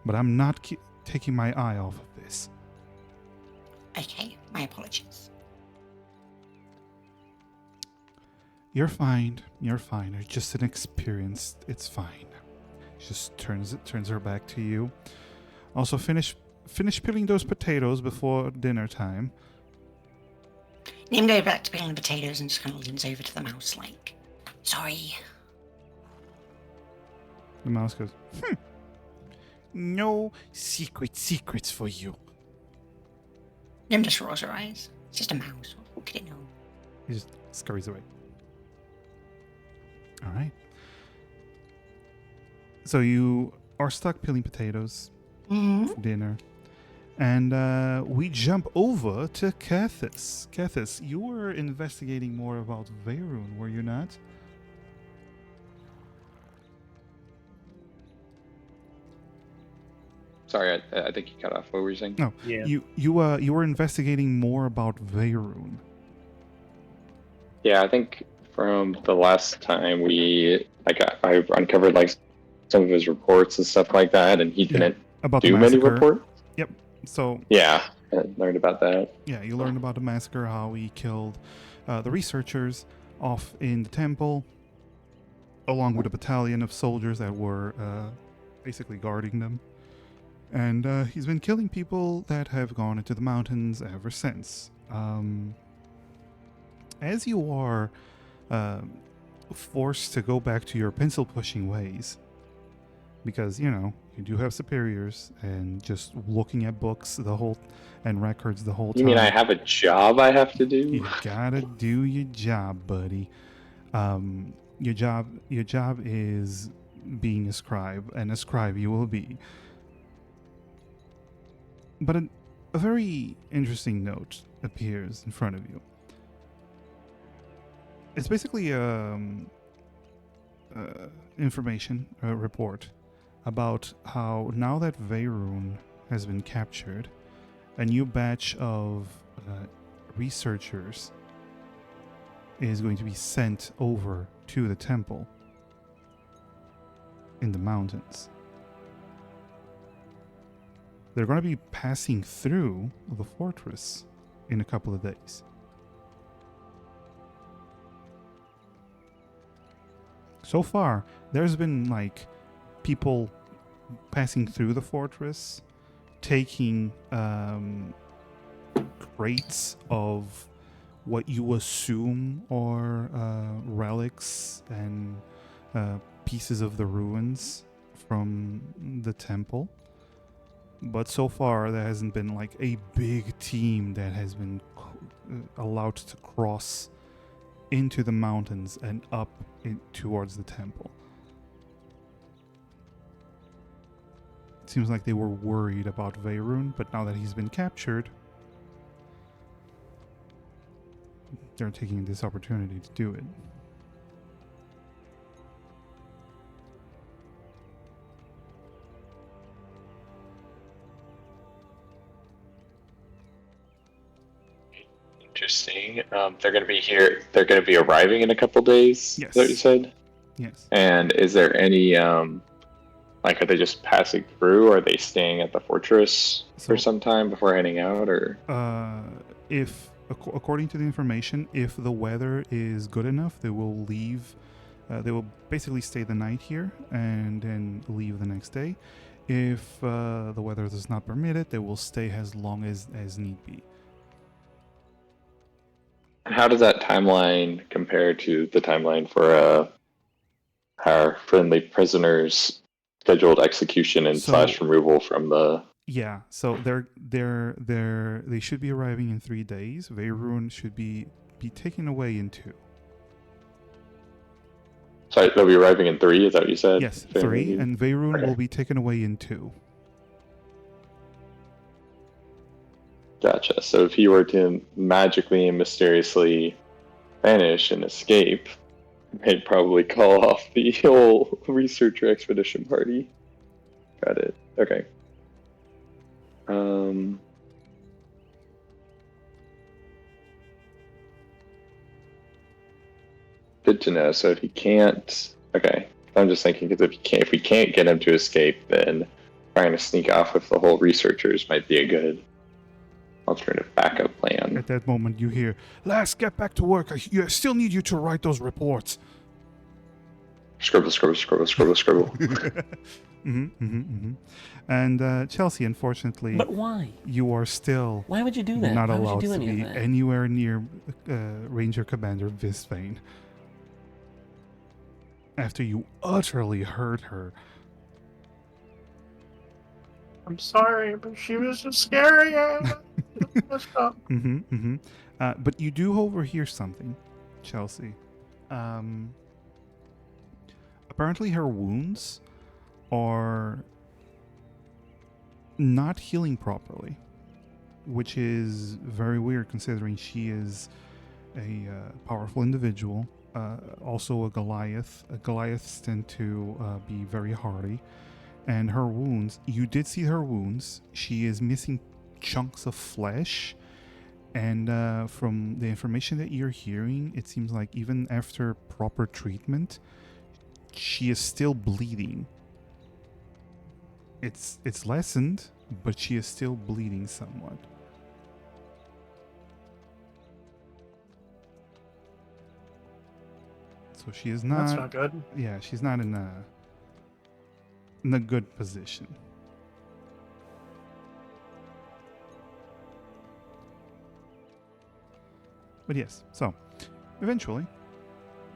but I'm not taking my eye off of this. Okay, my apologies. You're fine. You're fine. You're just inexperienced. It's fine. She just turns her back to you. Also, finish peeling those potatoes before dinner time. Nim goes back to peeling the potatoes and just kind of leans over to the mouse like, sorry. The mouse goes, No secrets for you. Nim just rolls her eyes. It's just a mouse. What could it know? He just scurries away. All right. So you are stuck peeling potatoes for dinner. And we jump over to Kethis. Kethis, you were investigating more about Veyrun, were you not? Sorry, I think you cut off. What were you saying? No. Yeah. You were investigating more about Veyrun. Yeah, I think from the last time I uncovered like some of his reports and stuff like that, and he didn't About do the many massacre. reports. Yep. So Yeah, I learned about that. yeah, you learned about the massacre, how he killed the researchers off in the temple, along with a battalion of soldiers that were basically guarding them. And he's been killing people that have gone into the mountains ever since. As you are forced to go back to your pencil-pushing ways, because, you do have superiors, and just looking at books and records the whole time. You mean I have a job I have to do? You gotta do your job, buddy. Your job is being a scribe, and a scribe you will be. But a very interesting note appears in front of you. It's basically information, a report about how now that Veyrun has been captured, a new batch of researchers is going to be sent over to the temple in the mountains. They're going to be passing through the fortress in a couple of days. So far, there's been like people passing through the fortress, taking crates of what you assume are relics and pieces of the ruins from the temple. But so far, there hasn't been like a big team that has been allowed to cross into the mountains and up towards the temple. seems like they were worried about Veyron, but now that he's been captured, they're taking this opportunity to do it. Interesting. They're going to be here. They're going to be arriving in a couple days. Yes. Is that what you said? Yes. And is there any like, are they just passing through? Are they staying at the fortress for some time before heading out, or? If according to the information, if the weather is good enough, they will leave. They will basically stay the night here and then leave the next day. If the weather does not permit it, they will stay as long as need be. And how does that timeline compare to the timeline for our friendly prisoners' scheduled execution and slash removal from the? Yeah, so they should be arriving in 3 days. Veyron should be taken away in 2. Sorry, they'll be arriving in 3. Is that what you said? Yes, 3, and Veyron will be taken away in 2. Gotcha. So if he were to magically and mysteriously vanish and escape, they'd probably call off the whole researcher expedition party. Got it. Okay. Good to know. So if he can't, okay. I'm just thinking because if we can't get him to escape, then trying to sneak off with the whole researchers might be a good alternative backup plan. At that moment, you hear, "Lass, get back to work. I still need you to write those reports." Scribble. And Chelsea, unfortunately, but why? You are still why would you do that? Not Why allowed would you do to any be of that? anywhere near Ranger Commander Visvane. After you utterly hurt her. I'm sorry, but she was just scary. But you do overhear something, Chelsea. Apparently her wounds are not healing properly, which is very weird considering she is a powerful individual, also a Goliath. Goliaths tend to be very hardy, and her wounds, you did see her wounds. She is missing chunks of flesh, and from the information that you're hearing, it seems like even after proper treatment, she is still bleeding. It's lessened, but she is still bleeding somewhat. So she is not. That's not good. Yeah, she's not in a good position. But yes, so eventually,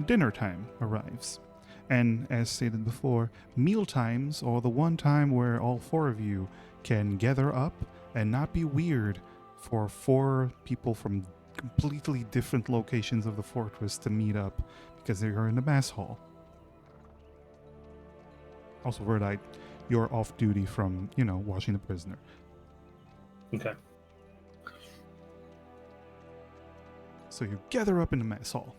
dinner time arrives. And as stated before, meal times are the one time where all 4 of you can gather up and not be weird for 4 people from completely different locations of the fortress to meet up because they are in the mass hall. Also, Verdite, you're off duty from, washing the prisoner. Okay. So you gather up in the mass hall.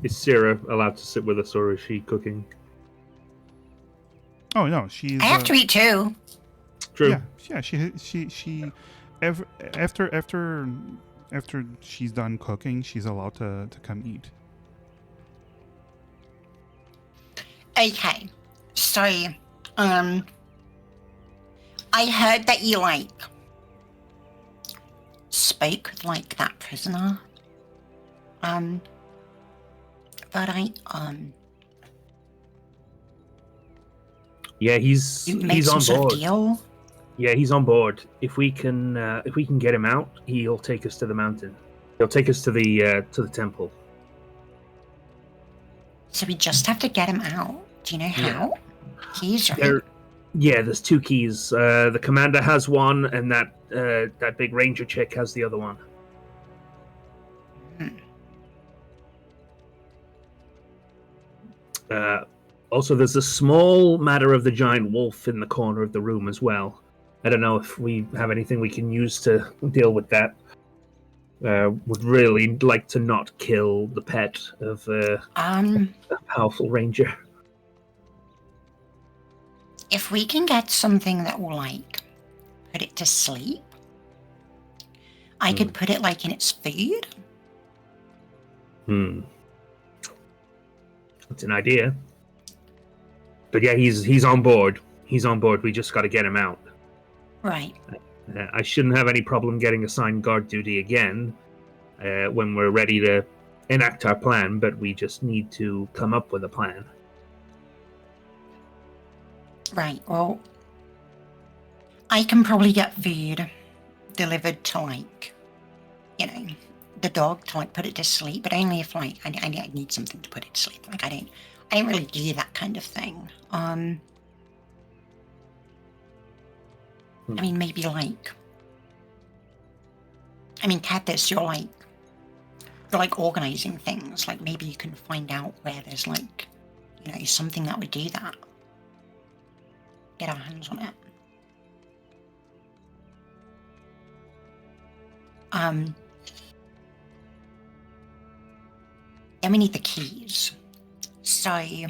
Is Sarah allowed to sit with us, or is she cooking? Oh no, she's. I have to eat too. True. Yeah. She. After she's done cooking, she's allowed to come eat. Okay, so I heard that you spoke with that prisoner. But yeah, he's on board. Deal? Yeah, he's on board. If we can get him out, he'll take us to the mountain. He'll take us to the temple. So we just have to get him out. Do you know how? Keys, right? There's 2 keys. The commander has one, and that big ranger chick has the other one. Also, there's a small matter of the giant wolf in the corner of the room as well. I don't know if we have anything we can use to deal with that. Would really like to not kill the pet of a powerful ranger. If we can get something that will, like, put it to sleep, I could put it, like, in its food. That's an idea. But yeah, he's on board. He's on board. We just got to get him out. Right. I shouldn't have any problem getting assigned guard duty again when we're ready to enact our plan, but we just need to come up with a plan. Right, well, I can probably get food delivered to, like, you know, the dog to, like, put it to sleep, but only if, like, I need something to put it to sleep. Like, I don't really do that kind of thing. I mean, maybe, like, Cathis, you're organizing things. Like, maybe you can find out where there's, like, you know, something that would do that. Get our hands on it. Then we need the keys. So I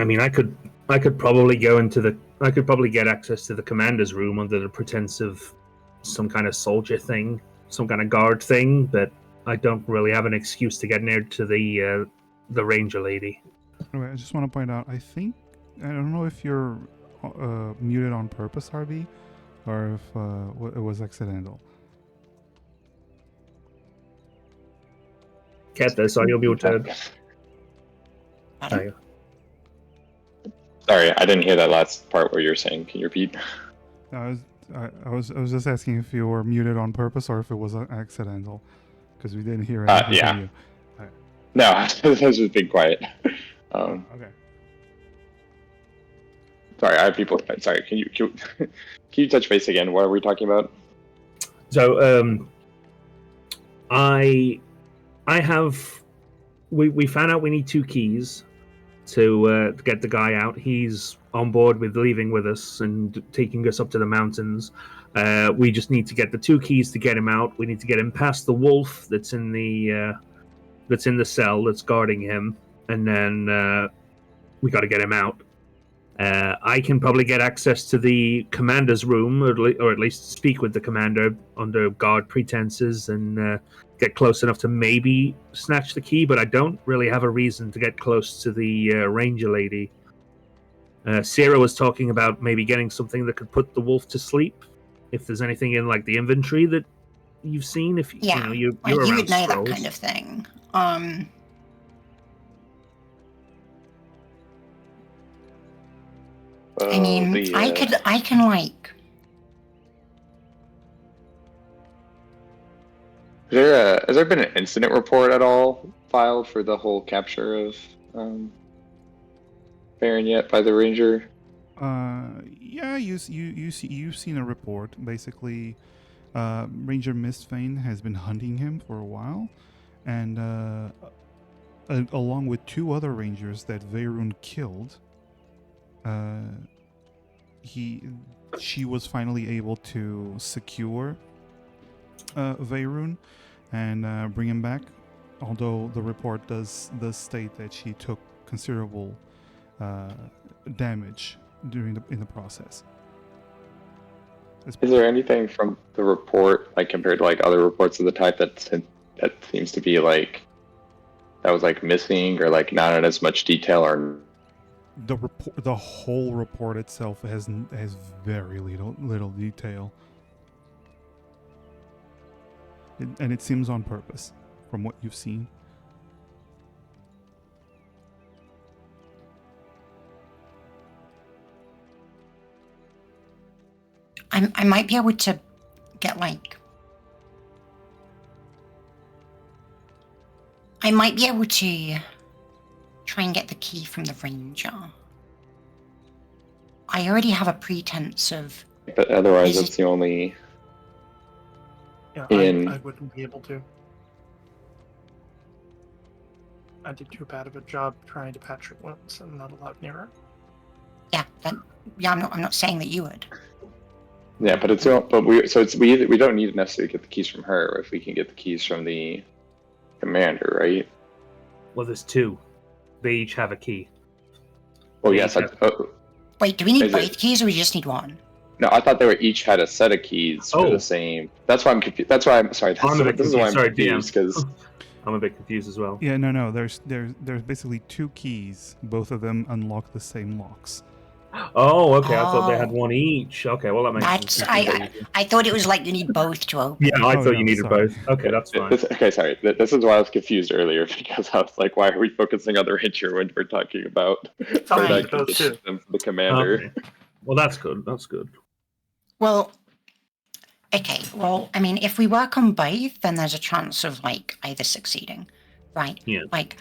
mean, I could probably go into the. I could probably get access to the commander's room under the pretense of some kind of soldier thing, some kind of guard thing, but I don't really have an excuse to get near to the ranger lady. Anyway, I just want to point out, I don't know if you're muted on purpose, Harvey, or if it was accidental. Get this, so you'll be able to. Sorry, I didn't hear that last part where you were saying. Can you repeat? I was just asking if you were muted on purpose or if it was accidental, because we didn't hear anything yeah. from you. Right. No, this was being quiet. Okay. Sorry, I have people. Sorry, can you touch base again? What are we talking about? So, I have. We found out we need 2 keys to get the guy out. He's on board with leaving with us and taking us up to the mountains. We just need to get the 2 keys to get him out. We need to get him past the wolf that's in the cell that's guarding him, and then we got to get him out. I can probably get access to the commander's room, or at least speak with the commander under guard pretenses, and get close enough to maybe snatch the key, but I don't really have a reason to get close to the ranger lady. Sierra was talking about maybe getting something that could put the wolf to sleep. If there's anything in, like, the inventory that you've seen, if yeah, you're you around would know scrolls. that kind of thing. I mean, I can like. Has there been an incident report at all filed for the whole capture of Baron yet by the ranger? Yeah, you've seen a report. Basically, Ranger Mistfane has been hunting him for a while, and along with 2 other rangers that Veyrun killed, she was finally able to secure Veyrun and bring him back. Although the report does state that she took considerable damage in the process. Is there anything from the report, like, compared to, like, other reports of the type that seems to be, like, that was, like, missing or, like, not in as much detail? Or the whole report itself has very little detail, and it seems on purpose from what you've seen. I might be able to get, like. I might be able to try and get the key from the ranger. I already have a pretense of. But otherwise, that's the only. Yeah, In I wouldn't be able to. I did too bad of a job trying to patch her wounds. I'm not allowed near her. Yeah, I'm not saying that you would. Yeah, but we don't need to necessarily get the keys from her if we can get the keys from the commander, right? Well, there's two. They each have a key. Well, They yes. each have- Wait, do we need Is both it- keys or we just need one? No, I thought they were each had a set of keys for Oh. the same. That's why I'm confused. That's why I'm sorry. I'm a bit This is why I'm Sorry, confused because I'm a bit confused as well. Yeah, no. There's basically two keys. Both of them unlock the same locks. Oh, okay. I thought they had Oh. one each. Okay, well that makes sense. I thought it was like you need both to open. Yeah, I Oh, thought no, you needed sorry. both. Okay, that's fine. okay, sorry. This is why I was confused earlier because I was like, why are we focusing on the ranger when we're talking about Fine, that those two. them from the commander? Okay. Well, that's good. That's good. Well, okay. Well, I mean, if we work on both, then there's a chance of like either succeeding, right? Yeah. Like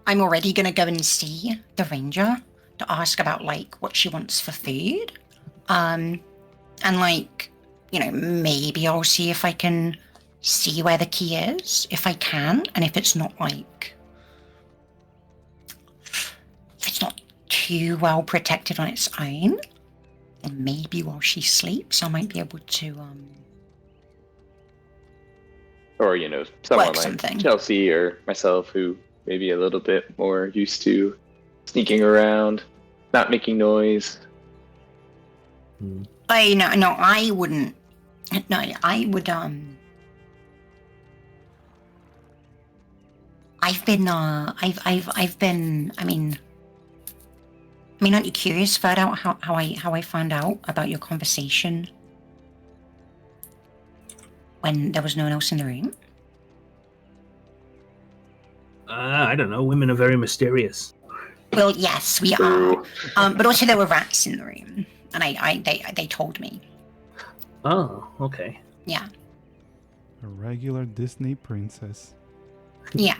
I'm already gonna go and see the ranger to ask about like what she wants for food, and like maybe I'll see if I can see where the key is if I can, and if it's not too well protected on its own, then maybe while she sleeps I might be able to Or someone work like something. Chelsea or myself who may be a little bit more used to sneaking around, not making noise. Hmm. No, I wouldn't. No, I would. I've been. I've been. I mean, aren't you curious to find out how I found out about your conversation when there was no one else in the room? I don't know. Women are very mysterious. Well, yes, we are. But also there were rats in the room, and they told me. Oh, okay. Yeah. A regular Disney princess. Yeah.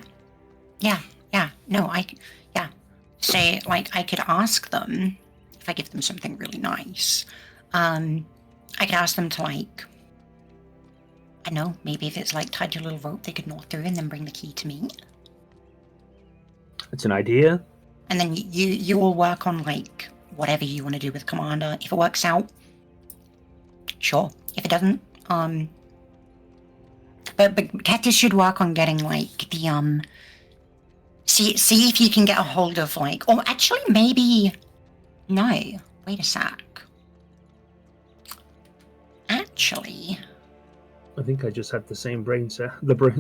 No, yeah. So, like, I could ask them, if I give them something really nice, I could ask them to, like, I don't know, maybe if it's, like, tied to a little rope, they could gnaw through and then bring the key to me. It's an idea. And then you will work on, like, whatever you want to do with Commander. If it works out, sure. If it doesn't, But Katis should work on getting, like, the, See if you can get a hold of, like... Or actually, maybe... No. Wait a sec. Actually... I think I just had the same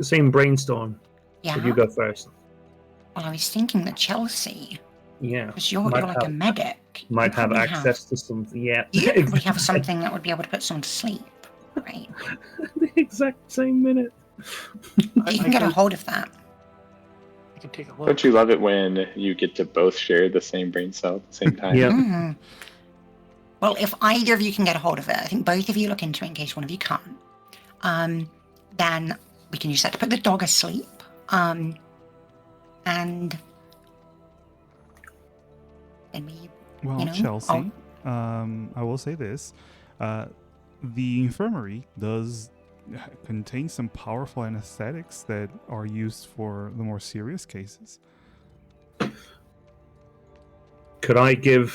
same brainstorm. Yeah? Would you go first? Well, I was thinking that Chelsea... Yeah. Because you're like a medic. Might have access to something. Yeah. You probably have something that would be able to put someone to sleep. Right? The exact same minute. You can get a hold of that. I can take a look. Don't you love it when you get to both share the same brain cell at the same time? Yeah. Mm. Well, if either of you can get a hold of it, I think both of you look into it in case one of you can't. Then we can use that to put the dog asleep. And then we, Well, Chelsea, I will say this. The infirmary does contain some powerful anesthetics that are used for the more serious cases. Could I give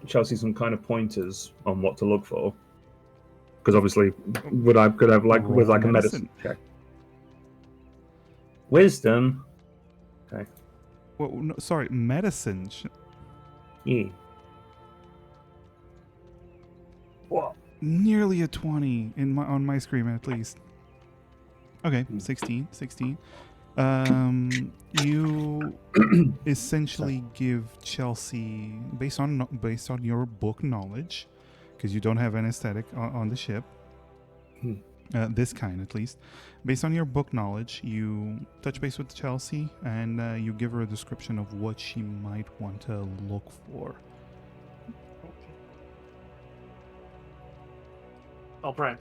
Chelsea some kind of pointers on what to look for? Because obviously, could have like with like a medicine check. Wisdom. Okay. Well, no, sorry, medicine. Yeah. What? Nearly a 20 on my screen at least. Okay, 16. You essentially give Chelsea based on your book knowledge, because you don't have anesthetic on the ship. This kind, at least. Based on your book knowledge, you touch base with Chelsea and you give her a description of what she might want to look for. Oh, Brian.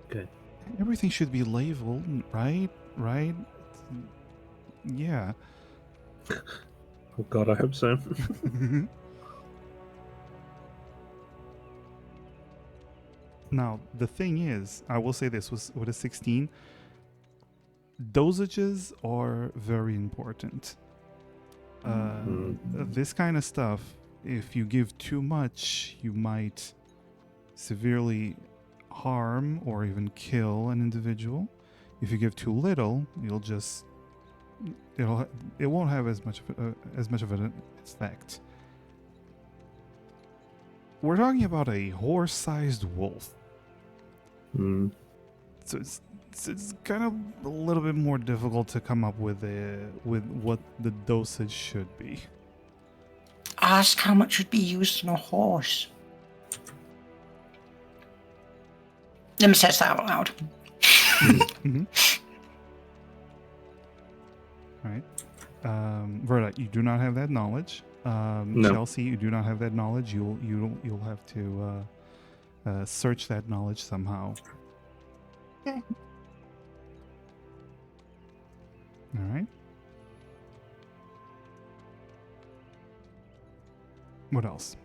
Good. Everything should be labeled, right? Right? Yeah. Oh God, I hope so. Now, the thing is, I will say this, with a 16, dosages are very important. This kind of stuff, if you give too much, you might severely harm or even kill an individual. If you give too little, it won't have as much of an effect. We're talking about a horse-sized wolf. So it's kind of a little bit more difficult to come up with what the dosage should be. Ask how much would be used on a horse. Let me say that out loud. All right. Verda, you do not have that knowledge. No. Chelsea, you do not have that knowledge. You'll have to search that knowledge somehow. Okay. All right. What else?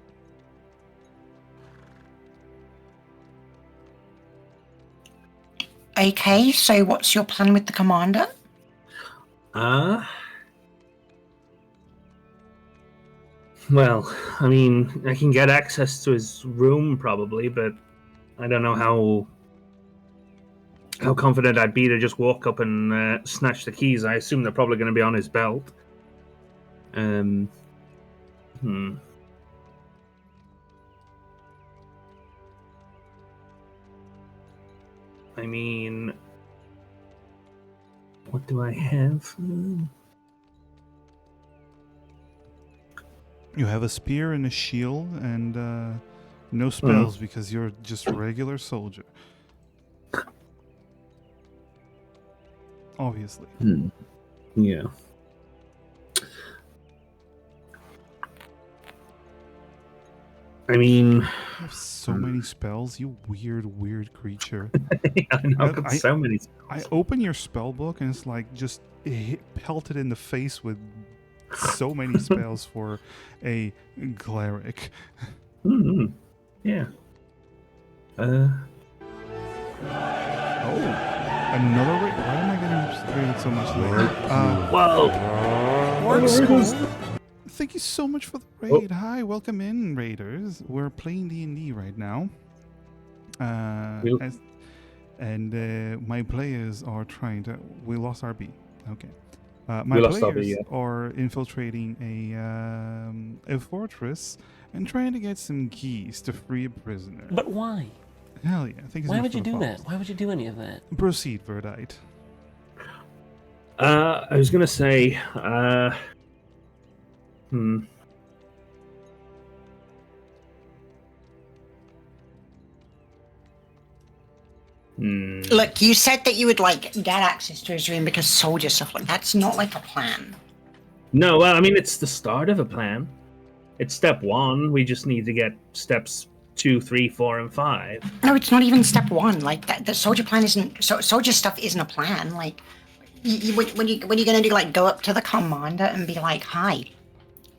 Okay, so what's your plan with the commander? Well, I mean, I can get access to his room probably, but I don't know how confident I'd be to just walk up and snatch the keys. I assume they're probably going to be on his belt. I mean, what do I have? You have a spear and a shield and no spells because you're just a regular soldier. Obviously. Yeah. I mean, you have so many spells, you weird creature. I know, I've got so many spells. I open your spell book and it's like just pelted in the face with so many spells for a cleric. Yeah. Oh, another raid. Why am I getting raided so much later? Whoa! Thank you so much for the raid. Hi, welcome in, raiders. We're playing D&D right now. My players are trying to... We lost RB. Okay. My players are infiltrating a fortress and trying to get some keys to free a prisoner. But why? Hell yeah. Thank you so Why much would for you the do follows. that? Why would you do any of that? Proceed, Verdite. I was gonna say, Look, you said that you would get access to his room because soldier stuff. That's not like a plan. No, well, I mean, it's the start of a plan. It's step 1. We just need to get steps 2, 3, 4, and 5. No, it's not even step 1. The soldier plan isn't. Soldier stuff isn't a plan. When you're gonna do go up to the commander and be like, "Hi,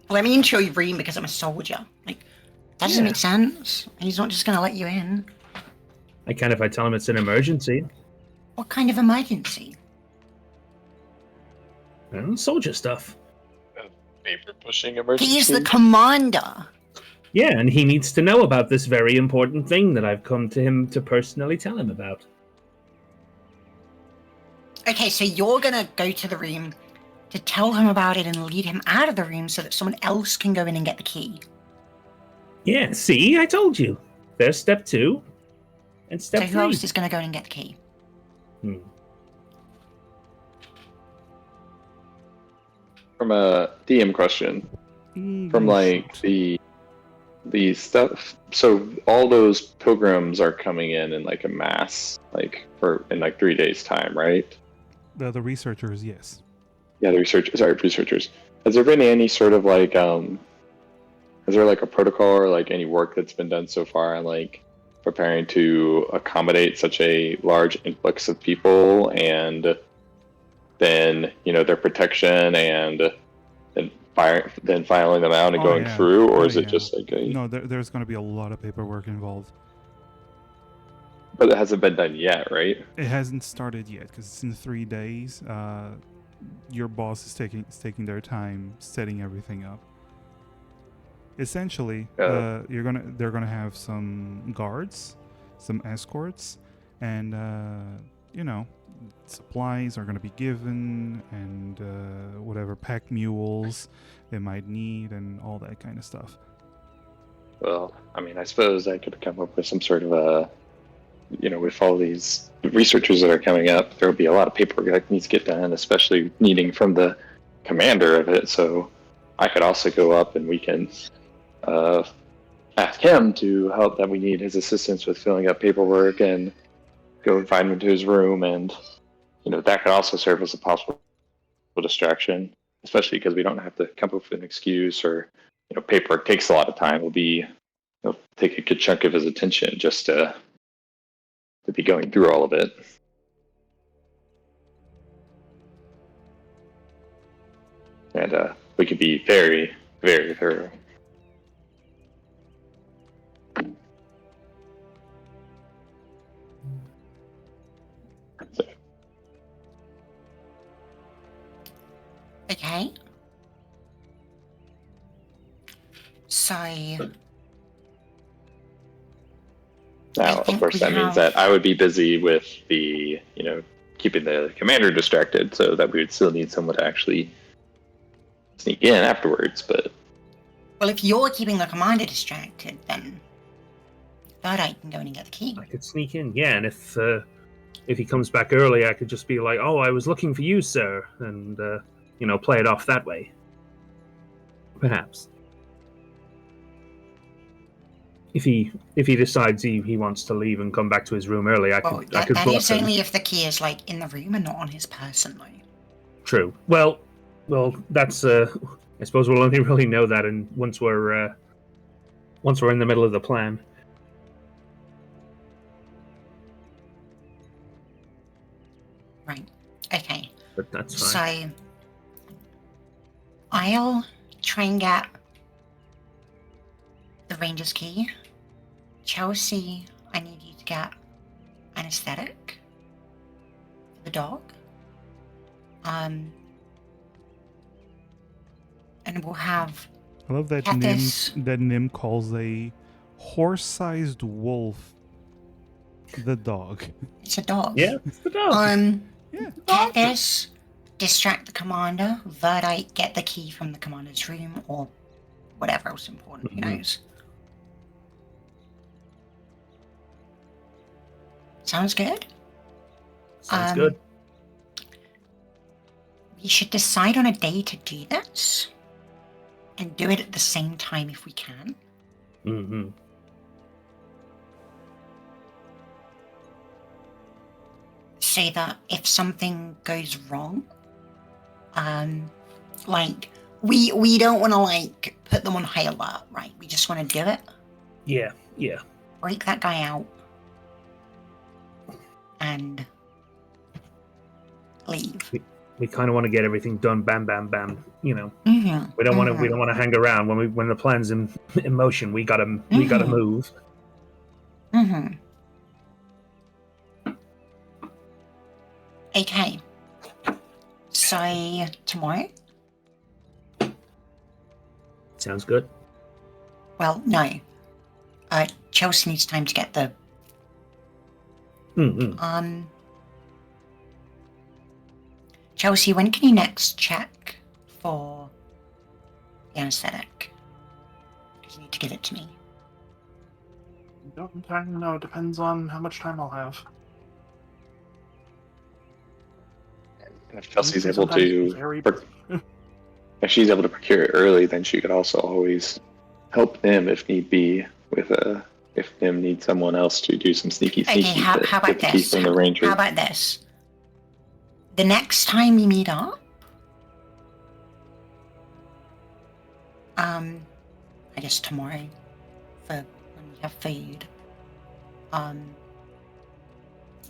let me into your room because I'm a soldier." That doesn't make sense. He's not just gonna let you in. I can if I tell him it's an emergency. What kind of emergency? Soldier stuff. Paper pushing emergency. He is the commander. Yeah, and he needs to know about this very important thing that I've come to him to personally tell him about. Okay, so you're gonna go to the room to tell him about it and lead him out of the room so that someone else can go in and get the key. Yeah, see? I told you. There's step 2. And step 3. So who else is gonna go in and get the key? From a DM question, from the stuff. So all those pilgrims are coming in a mass, in 3 days' time, right? The researchers, yes. Yeah, the researchers. Has there been any sort of is there a protocol or any work that's been done so far on preparing to accommodate such a large influx of people and then their protection and then filing them out and going through, or is it just No, there's going to be a lot of paperwork involved. But it hasn't been done yet, right? It hasn't started yet because it's in 3 days. Your boss is taking their time setting everything up. Essentially, they're gonna have some guards, some escorts, and supplies are gonna be given, and whatever pack mules they might need, and all that kind of stuff. Well, I mean, I suppose I could come up with some sort of a, with all these researchers that are coming up, there will be a lot of paperwork that needs to get done, especially needing from the commander of it. So I could also go up and we can ask him to help, that we need his assistance with filling up paperwork, and go invite him into his room. And, that could also serve as a possible distraction, especially because we don't have to come up with an excuse, or, paperwork takes a lot of time. It'll take a good chunk of his attention just to be going through all of it. And we could be very, very thorough. Okay. So Now, of course, that means that I would be busy with the, keeping the commander distracted, so that we would still need someone to actually sneak in afterwards. But well, if you're keeping the commander distracted, then third eye can go in and get the key. I could sneak in, yeah, and if he comes back early, I could just be like, "Oh, I was looking for you, sir," and play it off that way. Perhaps. If he decides he wants to leave and come back to his room early, I could that bluff is him. only if the key is in the room and not on his person, though. True. Well, that's I suppose we'll only really know that once we're in the middle of the plan. Right. Okay. But that's fine. So I'll try and get the ranger's key. Chelsea, I need you to get anesthetic for the dog. And we'll have. I love that Nim calls a horse-sized wolf the dog. It's a dog. Yeah, it's the dog. Get this. Distract the commander. Verdite, get the key from the commander's room, or whatever else important. Who knows? Sounds good. Sounds good. We should decide on a day to do this, and do it at the same time if we can. Mm-hmm. Say that if something goes wrong, we don't want to put them on high alert, right? We just want to do it. Yeah. Break that guy out and leave. We kind of want to get everything done, bam, bam, bam. Mm-hmm. We don't want to hang around when the plan's in motion. We gotta move. Mm-hmm. Okay. So tomorrow? Sounds good. Well, no. Chelsea needs time to get the. Mm-hmm. Chelsea, when can you next check for the anesthetic? Because you need to give it to me. Don't know. Depends on how much time I'll have. If Chelsea's able to, if she's able to procure it early, then she could also always help them if need be. If them needs someone else to do some sneaky. Okay, how about this? How about this? The next time we meet up, I guess tomorrow, for when we have food.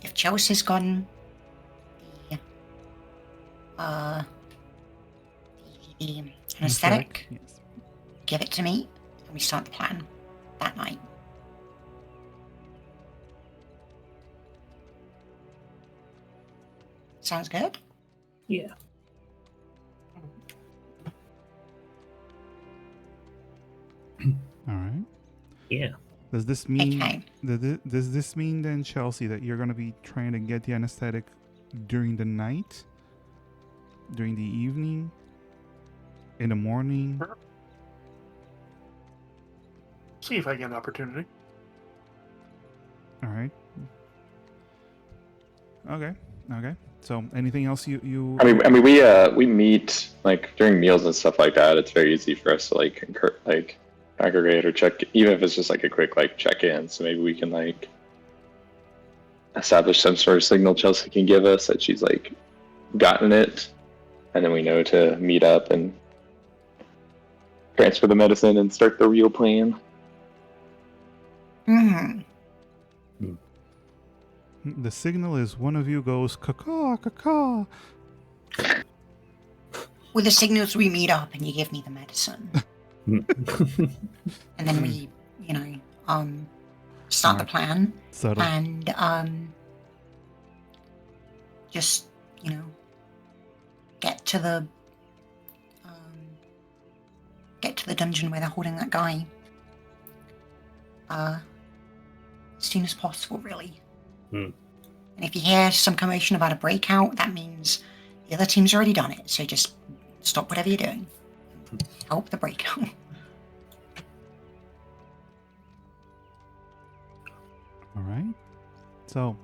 If Chelsea's gone. The anesthetic. Yes. Give it to me, and we start the plan that night. sounds good. Yeah. All right. Yeah. Does this mean Okay. does this mean then, Chelsea, that you're gonna be trying to get the anesthetic during the night, during the evening, in the morning? Sure. See if I get an opportunity. All right. Okay. Okay. So, anything else you? I mean, we meet like during meals and stuff like that. It's very easy for us to like aggregate or check, even if it's just like a quick like check in. So maybe we can like establish some sort of signal Chelsea can give us that she's like gotten it, and then we know to meet up and transfer the medicine and start the real plan. Hmm. The signal is one of you goes caw caw. With the signals, we meet up and you give me the medicine. And then we, start the plan. Subtle. And, just, get to the dungeon where they're holding that guy. As soon as possible, really. And if you hear some commotion about a breakout, that means the other team's already done it. So just stop whatever you're doing. Help the breakout. All right. So,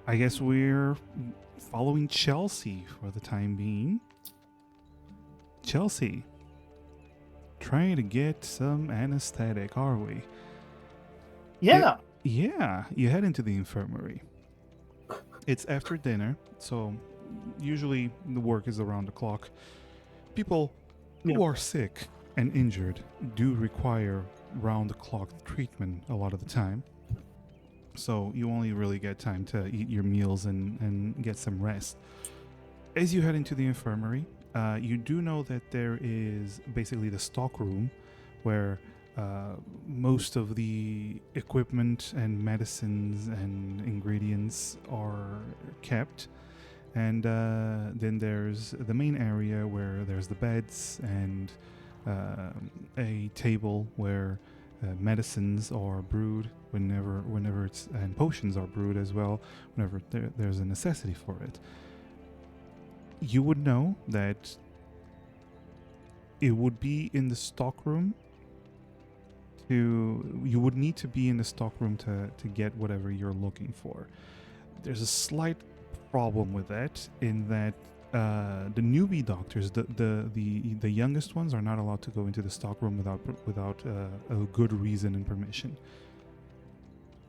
I guess we're following Chelsea for the time being. Chelsea, trying to get some anesthetic, are we? Yeah. Yeah, you head into the infirmary. It's after dinner, so usually the work is around the clock. People who are sick and injured do require round-the-clock treatment a lot of the time. So you only really get time to eat your meals and get some rest. As you head into the infirmary, you do know that there is basically the stock room where most of the equipment and medicines and ingredients are kept. And then there's the main area where there's the beds and a table where medicines are brewed whenever it's, and potions are brewed as well whenever there's a necessity for it. You would know that it would be in the stockroom. You would need to be in the stockroom to get whatever you're looking for. There's a slight problem with that in that the newbie doctors, the youngest ones, are not allowed to go into the stockroom without a good reason and permission.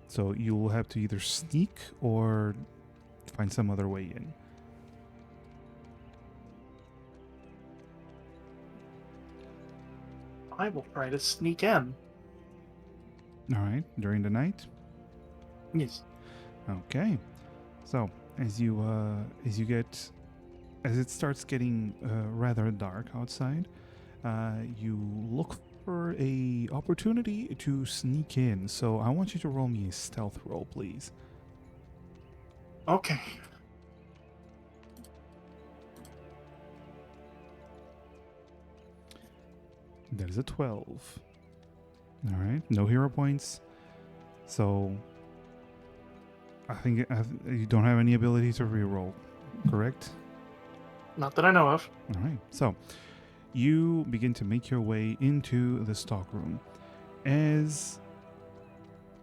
So you will have to either sneak or find some other way in. I will try to sneak in. All right, during the night. Yes. Okay, so as it starts getting rather dark outside, you look for a opportunity to sneak in. So I want you to roll me a stealth roll, please. Okay. That is a 12. All right, no hero points. So I think you don't have any ability to reroll, correct? Not that I know of. All right, so you begin to make your way into the stockroom. As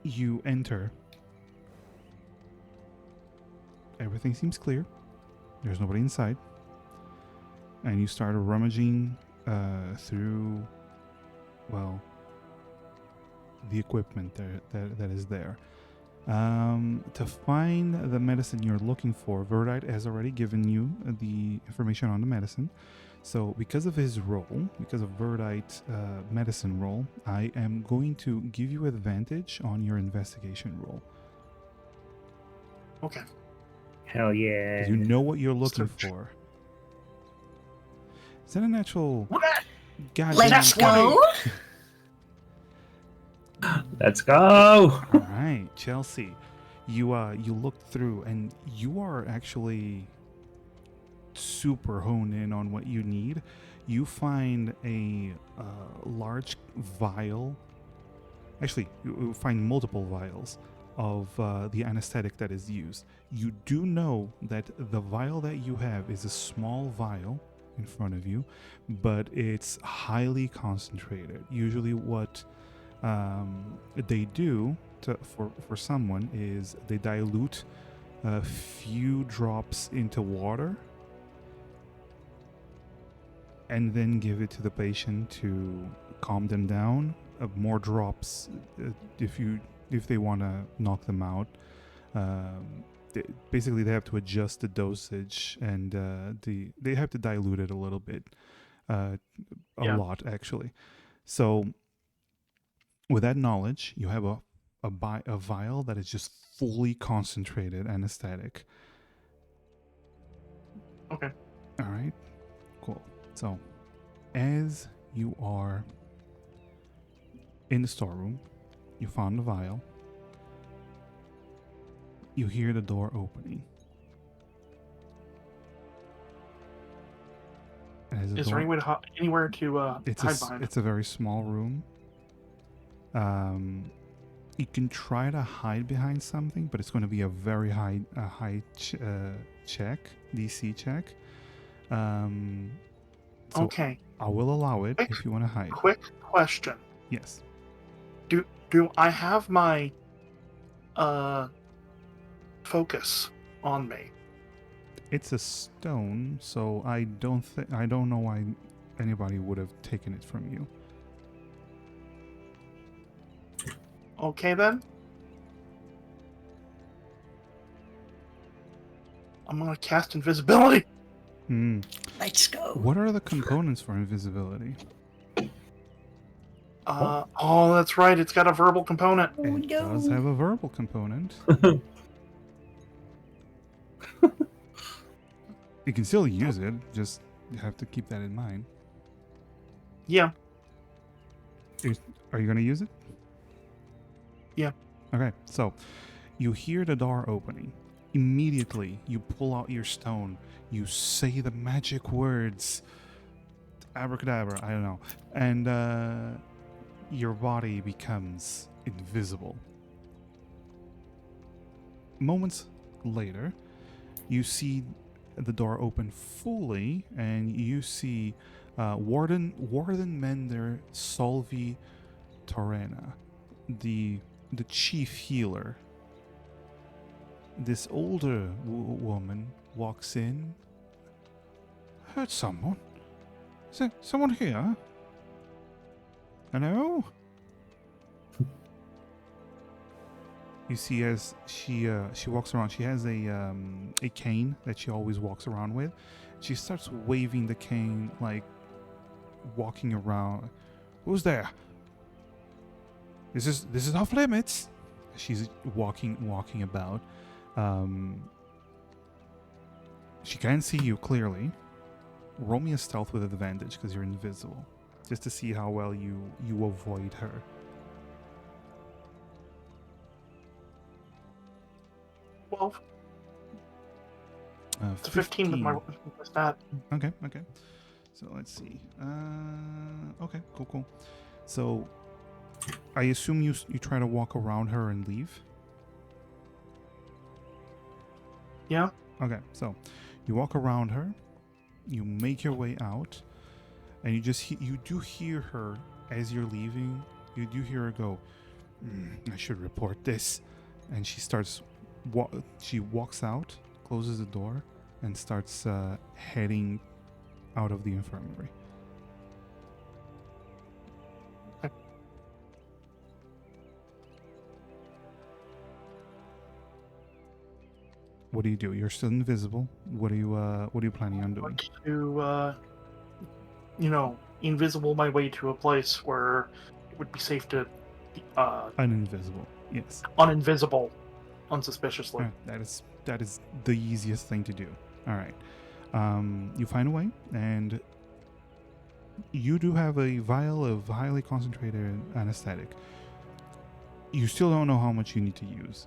you enter, everything seems clear. There's nobody inside. And you start rummaging through, well, the equipment that is there. To find the medicine you're looking for, Verdite has already given you the information on the medicine. So because of his role, because of Verdite's medicine role, I am going to give you advantage on your investigation roll. Okay. Hell yeah. You know what you're looking for. Is that a natural? Let's go. Let's go. All right, Chelsea. You look through, and you are actually super honed in on what you need. You find a large vial. Actually, you find multiple vials of the anesthetic that is used. You do know that the vial that you have is a small vial in front of you, but it's highly concentrated. Usually what they do for someone is they dilute a few drops into water and then give it to the patient to calm them down. More drops if they want to knock them out. Basically, they have to adjust the dosage, and they have to dilute it a little bit, a lot actually. So, with that knowledge, you have a vial that is just fully concentrated anesthetic. Okay. All right. Cool. So, as you are in the storeroom, you found the vial. You hear the door opening. Is there anywhere to hide behind? It's a very small room. You can try to hide behind something, but it's going to be a very high check, DC check. So Okay. I will allow it if you want to hide. Quick question. Yes. Do I have my focus on me? It's a stone, so I don't know why anybody would have taken it from you. Okay then. I'm gonna cast invisibility. Let's go. What are the components for invisibility? Oh, that's right. It's got a verbal component. It does have a verbal component. You can still use it, just you have to keep that in mind. Yeah. Are you going to use it? Yeah. Okay, so you hear the door opening. Immediately, you pull out your stone. You say the magic words. Abracadabra, I don't know. And your body becomes invisible. Moments later, you see the door open fully, and you see Warden Mender Solvi Torrena, the chief healer. This older woman walks in. Heard someone? Is there someone here? Hello? You see, as she walks around, she has a cane that she always walks around with. She starts waving the cane, like walking around. Who's there? This is off limits. She's walking about. She can't see you clearly. Roll me a stealth with advantage because you're invisible, just to see how well you avoid her. 12. It's a 15 with my stat. Okay. So let's see. Okay, cool. So I assume you try to walk around her and leave? Yeah. Okay, so you walk around her, you make your way out, and you do hear her as you're leaving. You do hear her go, I should report this. And she starts, she walks out, closes the door, and starts heading out of the infirmary. Okay. What do you do? You're still invisible. What are you planning on doing? To invisible my way to a place where it would be safe to Uninvisible. Yes. Uninvisible, unsuspiciously. That is the easiest thing to do. All right. You find a way, and you do have a vial of highly concentrated anesthetic. You still don't know how much you need to use.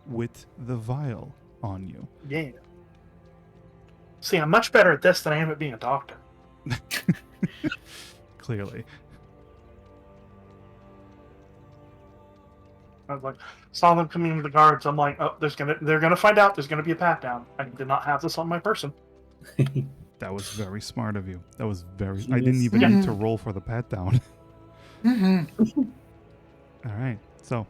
with the vial on you. Yeah. See, I'm much better at this than I am at being a doctor. Clearly. I was like, saw them coming in with the guards. I'm like, oh, they're gonna find out. There's gonna be a pat down. I did not have this on my person. That was very smart of you. That was very. I didn't even need to roll for the pat down. Mm-hmm. All right. So,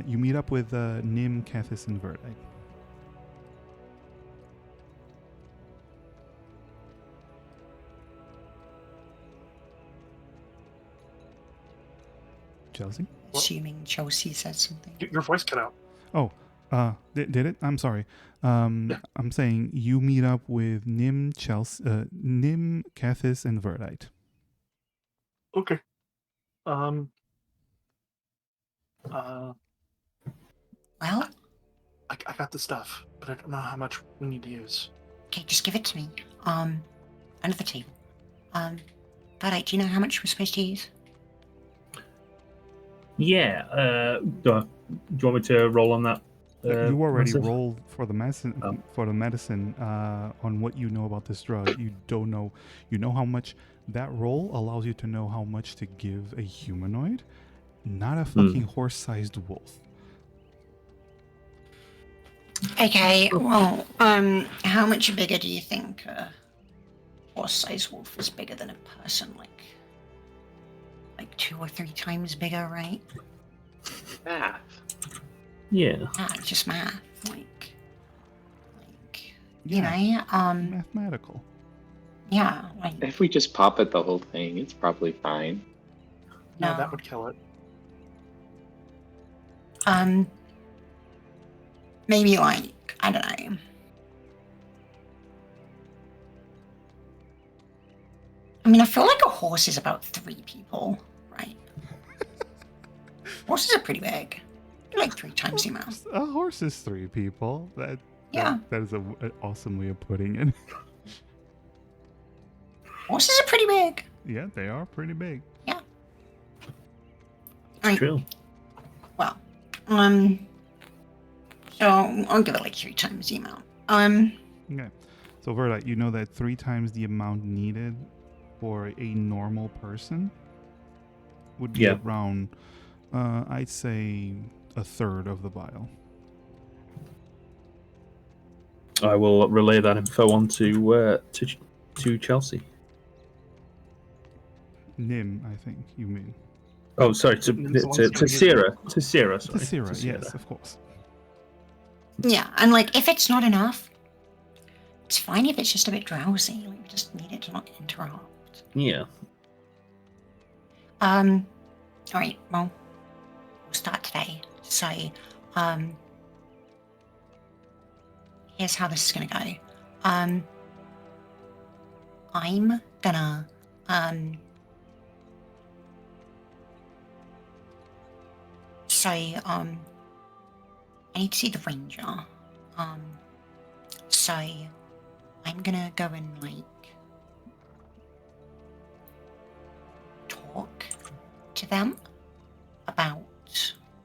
you meet up with Nim, Cathis, and Verdite. Chelsea? Assuming Chelsea says something. Your voice cut out. Oh, did it? I'm sorry. I'm saying you meet up with Nim, Chelsea, Nim, Cathis, and Verdite. Okay. Well, I got the stuff, but I don't know how much we need to use. okay, just give it to me. Under the table. Alright, do you know how much we're supposed to use? Yeah. Do you want me to roll on that? You already massive? rolled for the medicine. Oh. For the medicine, on what you know about this drug, you don't know. You know how much that roll allows you to know how much to give a humanoid, not a fucking horse-sized wolf. Okay, well, how much bigger do you think a horse-sized wolf is bigger than a person? Like 2 or 3 times bigger, right? Math. Yeah. Just math. Like, Yeah. you know, Mathematical. yeah, like, If we just pop it the whole thing, it's probably fine. No, no. that would kill it. Maybe like, I don't know. I mean, I feel like a horse is about 3 people, right? Horses are pretty big. They're like 3 times the amount. A horse is 3 people. Yeah. That is an awesome way of putting it. Horses are pretty big. Yeah, they are pretty big. Yeah. Right. True. Well, so I'll give it like 3 times the amount. Okay. So Verdite, you know that 3 times the amount needed for a normal person would be around, I'd say, a third of the vial. I will relay that info on to Chelsea. Nim, I think you mean. Oh, sorry, to Sierra. To Sierra, sorry. To Sierra, yes, of course. Yeah, and like if it's not enough, it's fine if it's just a bit drowsy. Like we just need it to not interrupt. Yeah. Alright, well, we'll start today. So, here's how this is gonna go. I'm gonna, I need to see the ranger. So I'm gonna go and like talk to them about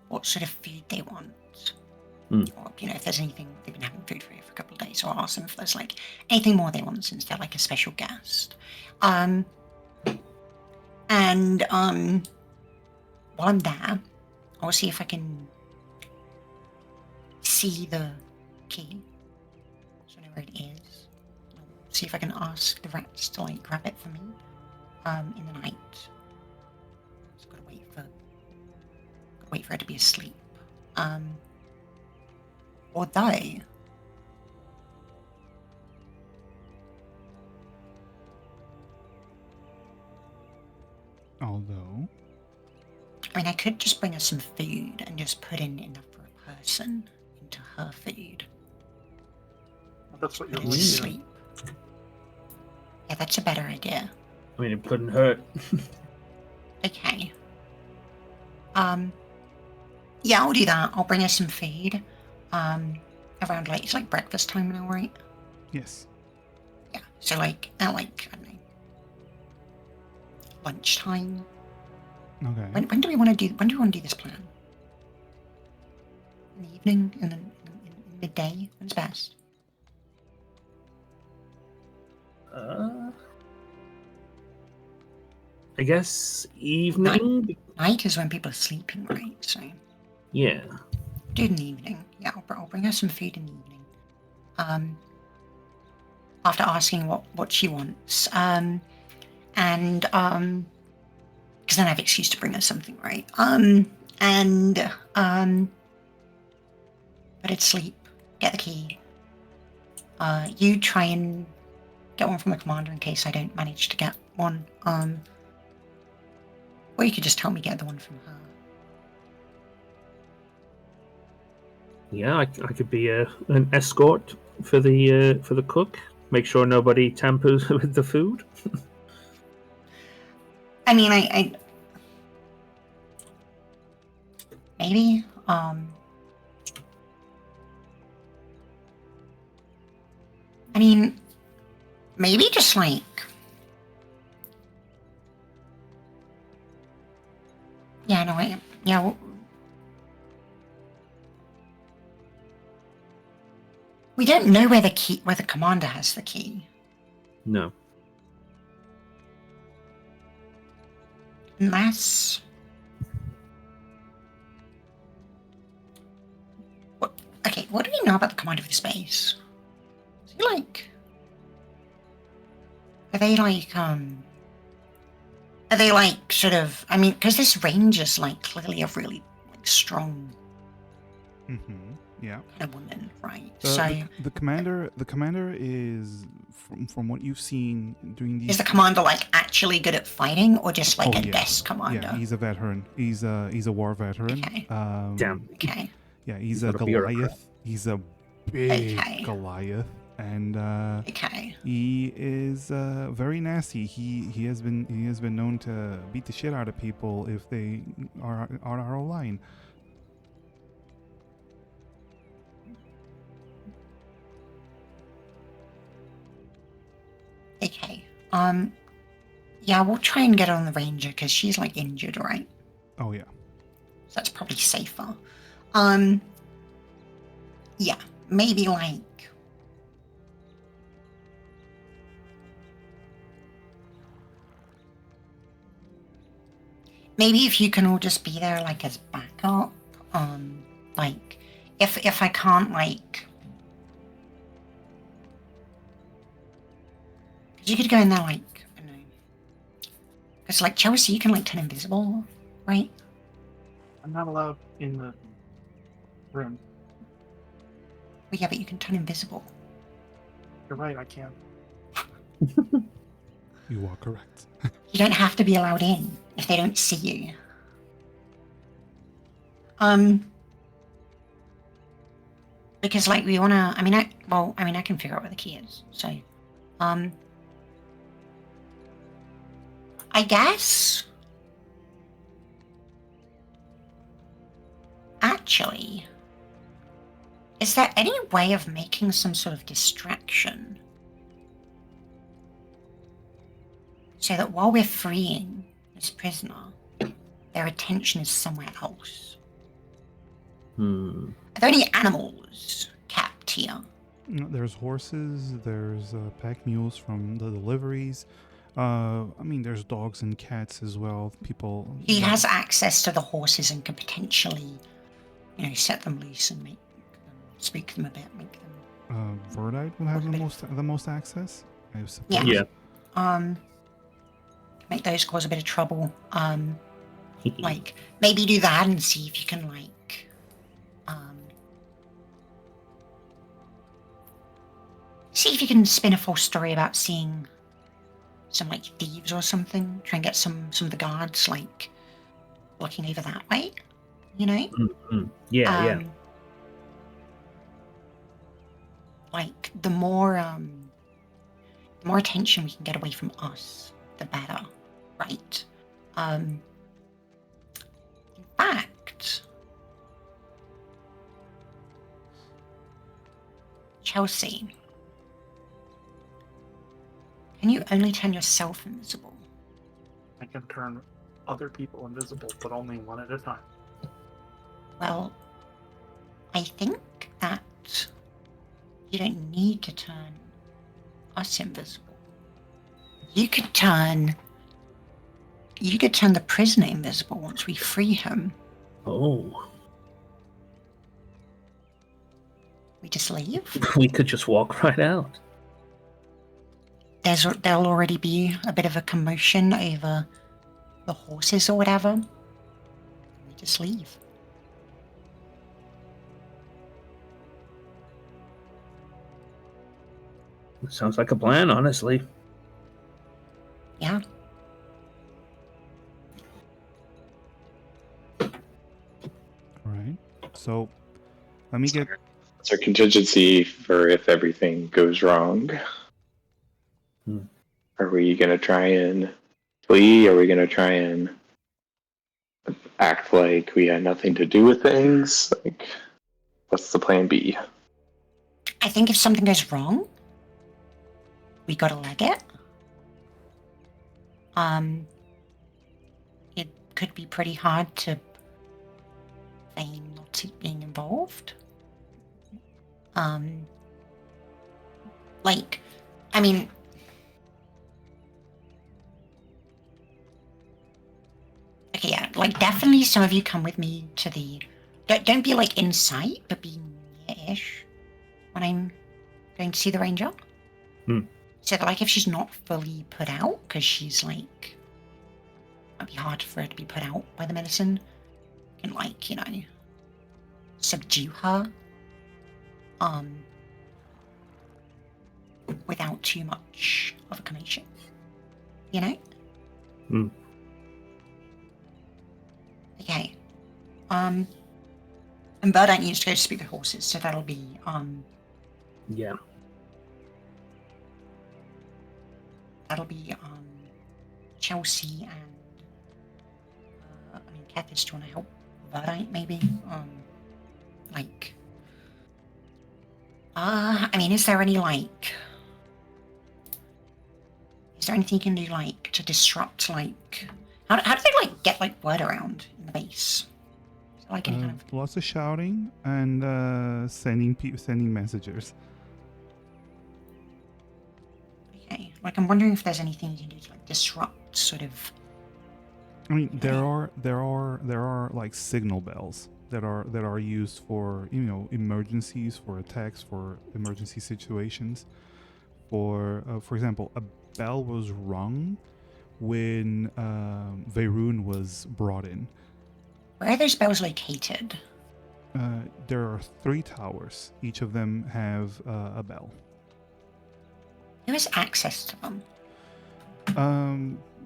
what sort of food they want. Or, you know, if there's anything they've been having food for a couple of days, or ask them if there's like anything more they want since they're like a special guest. And while I'm there, I'll see if I can see the key. So I know where it is. I'll see if I can ask the rats to like grab it for me in the night. Just gotta wait for her to be asleep. Although I mean, I could just bring her some food and just put in enough for a person into her food. That's what you're Put her to sleep. Yeah, that's a better idea. I mean, it couldn't hurt. Okay. Yeah, I'll do that. I'll bring her some food. Around like it's like breakfast time now, right? Yes. Yeah. So like at like I don't know, lunchtime. Okay. When do we want to do? When do we want to do this plan? in the evening, in midday? When's best? I guess evening. Night is when people are sleeping, right? So Yeah. do it in the evening. Yeah, I'll bring her some food in the evening. After asking what she wants, because then I have an excuse to bring her something, right? Put her to sleep. Get the key. You try and get one from the commander in case I don't manage to get one. Or you could just help me get the one from her. Yeah, I could be an escort for the cook. Make sure nobody tampers with the food. I mean, I maybe. I mean, maybe just like. Yeah, no, yeah. We don't know where the commander has the key. No. Unless. Okay, what do we know about the commander of the space? Is he like? Are they like sort of? I mean, because this range is like clearly a really like strong. Mm-hmm. Yeah. Kind of woman, right? The commander is from what you've seen during these. Is the commander like actually good at fighting, or just like a desk commander? Yeah, he's a veteran. He's a war veteran. Okay. Damn. Okay. Yeah, he's a Goliath. He's a big Goliath, and he is very nasty. He has been known to beat the shit out of people if they are on our line. Okay. Yeah, we'll try and get her on the ranger because she's like injured, right? Oh yeah. So that's probably safer. Yeah, maybe like. Maybe if you can all just be there like as backup. Like if I can't like. You could go in there like, I don't know. Because like Chelsea, you can like turn invisible, right? I'm not allowed in the room. Well, yeah, but you can turn invisible. You're right, I can. You are correct. You don't have to be allowed in if they don't see you. Because like we wanna, I can figure out where the key is. So, I guess. Actually, is there any way of making some sort of distraction? So that while we're freeing this prisoner, their attention is somewhere else. Hmm. Are there any animals kept here? There's horses, there's pack mules from the deliveries. There's dogs and cats as well. People. He has access to the horses and can potentially, set them loose and speak them a bit, make them. Verdite will have the most access, I suppose. Yeah. Make those cause a bit of trouble. Like maybe do that and see if you can see if you can spin a false story about seeing some like thieves or something. Try and get some of the guards like looking over that way. Mm-hmm. Yeah. Like the more attention we can get away from us, the better, right? In fact, Chelsea, can you only turn yourself invisible? I can turn other people invisible, but only one at a time. Well, I think that you don't need to turn us invisible. You could turn the prisoner invisible once we free him. Oh. We just leave? We could just walk right out. There'll already be a bit of a commotion over the horses or whatever. We just leave. Sounds like a plan, honestly. Yeah. All right. So, let me get. What's our contingency for if everything goes wrong? Are we gonna try and flee? Are we gonna try and act like we had nothing to do with things? Like, what's the plan B? I think if something goes wrong, we gotta leg it. It could be pretty hard to feign not being involved. Okay, yeah, like definitely some of you come with me to the. Don't be like in sight, but be near-ish when I'm going to see the ranger. So that, like, if she's not fully put out, because she's like, might be hard for her to be put out by the medicine, and like, you know, subdue her, without too much of a commotion, you know. Okay, and Birdite needs to go speak to horses, so that'll be Yeah. That'll be Chelsea and Cathish, do you want to help Birdite maybe? Is there any is there anything you can do to disrupt how do they get word around in the base? Is there, any kind of... Lots of shouting and sending messengers. Okay, I'm wondering if there's anything you can do to disrupt sort of. I mean, there are like signal bells that are used for emergencies, for attacks, for emergency situations. For example, a bell was rung when Veyroon was brought in. Where are those bells located? There are 3 towers. Each of them have a bell. Who has access to them?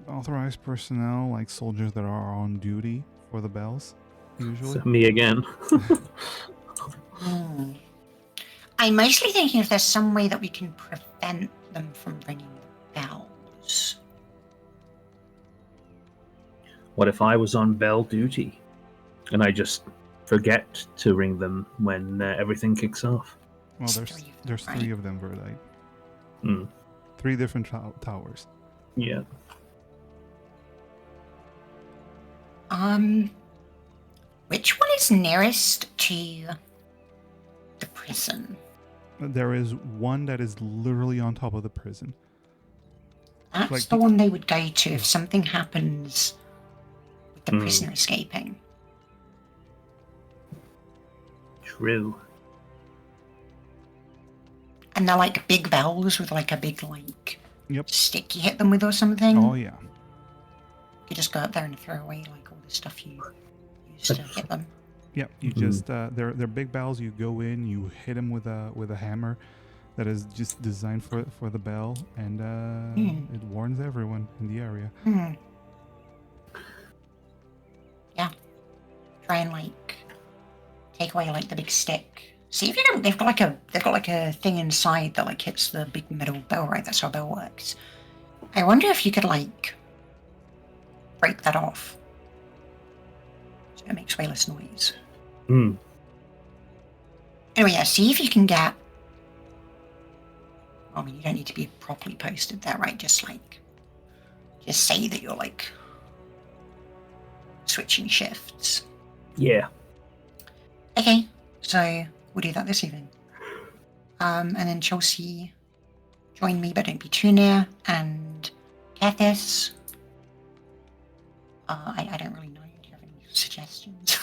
Authorized personnel, like soldiers that are on duty for the bells, usually. So me again. I'm mostly thinking if there's some way that we can prevent them from ringing the bells. What if I was on bell duty and I just forget to ring them when everything kicks off? Well, there's 3 of them, Verdite. 3 different towers. Yeah. Which one is nearest to the prison? There is one that is literally on top of the prison. That's the one they would go to if something happens with the prisoner escaping. True. And they're big bells with a big Yep. stick you hit them with or something. Oh yeah. You just go up there and throw away all the stuff you used to hit them. Yep. You just they're big bells. You go in, you hit them with a hammer that is just designed for the bell, and it warns everyone in the area. Yeah. Try and take away the big stick. See if you can. They've got a thing inside that hits the big metal bell, right? That's how a bell works. I wonder if you could break that off so it makes way less noise. Anyway, yeah. See if you can get. I mean, you don't need to be properly posted there, right? Just say that you're switching shifts. Yeah. Okay. So we'll do that this evening. And then Chelsea, join me, but don't be too near. And Cathis, I don't really know. Do you have any suggestions?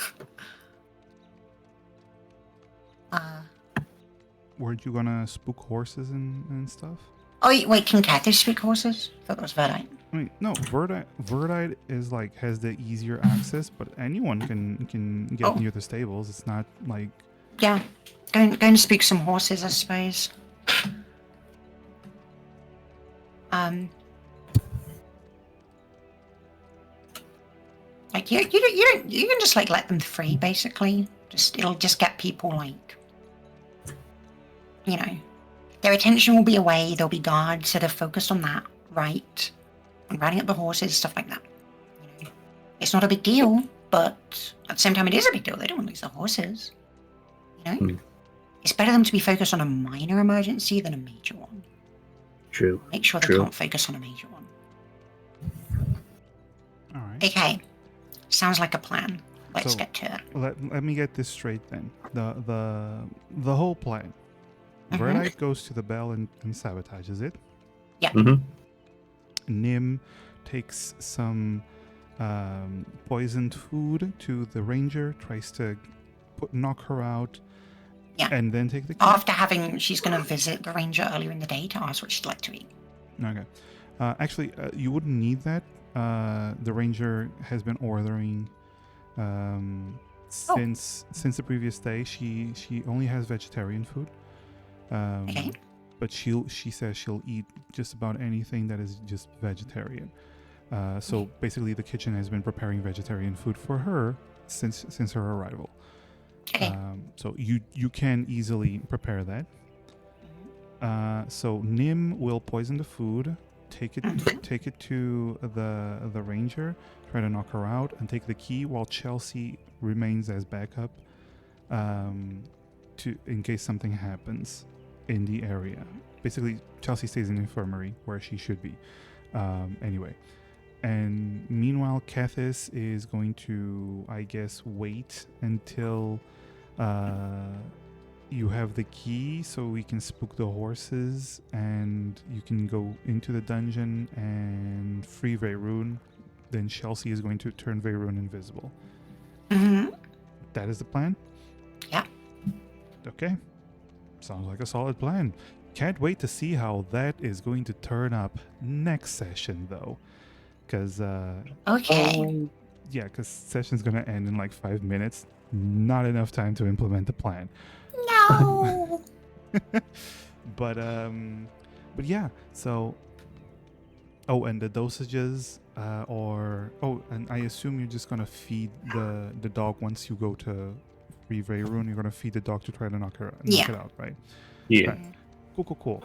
Weren't you gonna spook horses and stuff? Oh, wait, can Cathis speak horses? I thought that was Verdite. I mean, no, Verdite is like has the easier access, but anyone can get near the stables. It's not like going to speak some horses, I suppose. Like you can just like let them free, basically. It'll just get people like, their attention will be away. There'll be guards, so they're focused on that, right? On riding up the horses, stuff like that. It's not a big deal, but at the same time, it is a big deal. They don't want to lose their horses. It's better them to be focused on a minor emergency than a major one. True. Make sure they can't focus on a major one. all right. Okay. Sounds like a plan. Let's So, get to it. Let me get this straight then. The whole plan. Mhm. Verdite goes to the bell and sabotages it. Mm-hmm. Nim takes some poisoned food to the ranger, tries to knock her out, and then take the key. She's going to visit the ranger earlier in the day to ask what she'd like to eat. Okay. Actually, you wouldn't need that. The ranger has been ordering since the previous day. She only has vegetarian food. Okay. But she says she'll eat just about anything that is just vegetarian. So basically, the kitchen has been preparing vegetarian food for her since her arrival. Okay. So you can easily prepare that. So Nim will poison the food, take it to the ranger, try to knock her out, and take the key while Chelsea remains as backup, in case something happens in the area. Basically, Chelsea stays in the infirmary where she should be. Anyway. And meanwhile, Cathis is going to, I guess, wait until you have the key so we can spook the horses and you can go into the dungeon and free Veyruin. Then Chelsea is going to turn Veyruin invisible. Mm-hmm. That is the plan? Yeah. Okay. Sounds like a solid plan. Can't wait to see how that is going to turn up next session, though. Because, Okay. yeah, because session's going to end in like 5 minutes. Not enough time to implement the plan. No. But yeah, so... Oh, and the dosages, and I assume you're just going to feed the dog once you go to free Veyruin. You're going to feed the dog to try to knock it out, right? Yeah. Okay. Cool.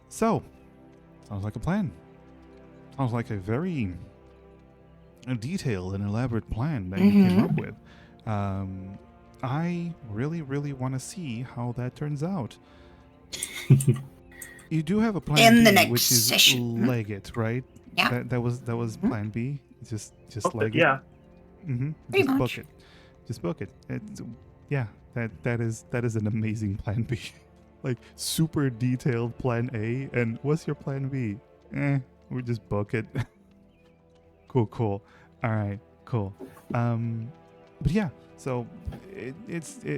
So, sounds like a plan. Sounds like a very detailed and elaborate plan that you came up with. I really, really want to see how that turns out. You do have a plan In B, the next which is session. leg it, right? Yeah. That was plan B. Just leg it. Yeah. Pretty Just much. book it. Just book it. That is an amazing plan B. Like super detailed plan A, and what's your plan B? We just book it. Cool. All right, cool. But yeah, so we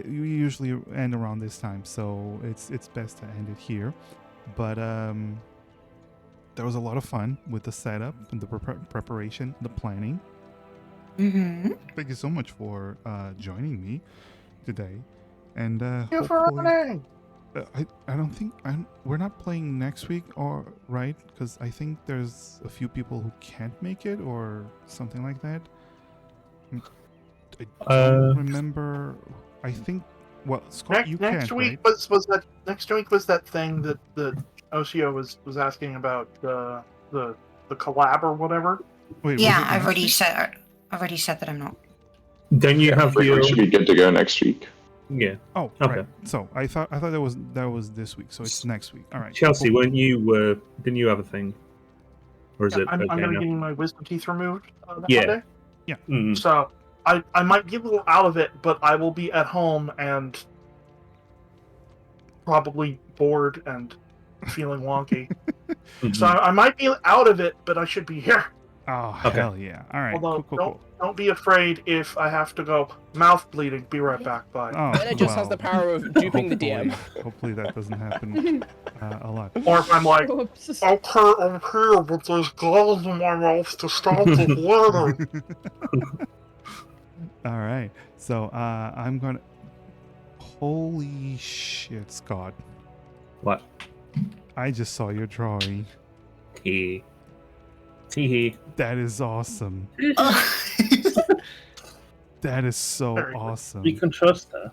usually end around this time, so it's best to end it here. But there was a lot of fun with the setup and the preparation, the planning. Mm-hmm. Thank you so much for joining me today. And Thank you for running. I don't think we're not playing next week, or right? Because I think there's a few people who can't make it or something like that. I don't remember. I think. Well, Scott, you next can't, week right? was that next week was that thing that the Ocio was asking about the collab or whatever. Wait, Yeah, was it I've last already week? said that I'm not. Then you have We your should be good to go next week. yeah. Oh, Okay. right. So I thought that was this week, so it's next week. All right. Chelsea, Cool. weren't you? Didn't you have a thing? Or is Yeah, it? I'm okay going to now? get my wisdom teeth removed that Yeah. Monday. Mm. So I might be a little out of it, but I will be at home and probably bored and feeling wonky. So I might be out of it, but I should be here. Oh, Okay. hell yeah. All right. Although, Cool. don't be afraid if I have to go mouth bleeding. Be right back. Bye. Oh, Bennett just has the power of duping the DM. Hopefully that doesn't happen a lot. Or if I'm like, Oops. okay, I'm here, but there's gauze in my mouth to stop the bleeding. All right. So I'm going to... Holy shit, Scott. What? I just saw your drawing. Tee hee. That is awesome. That is so awesome. You can trust her.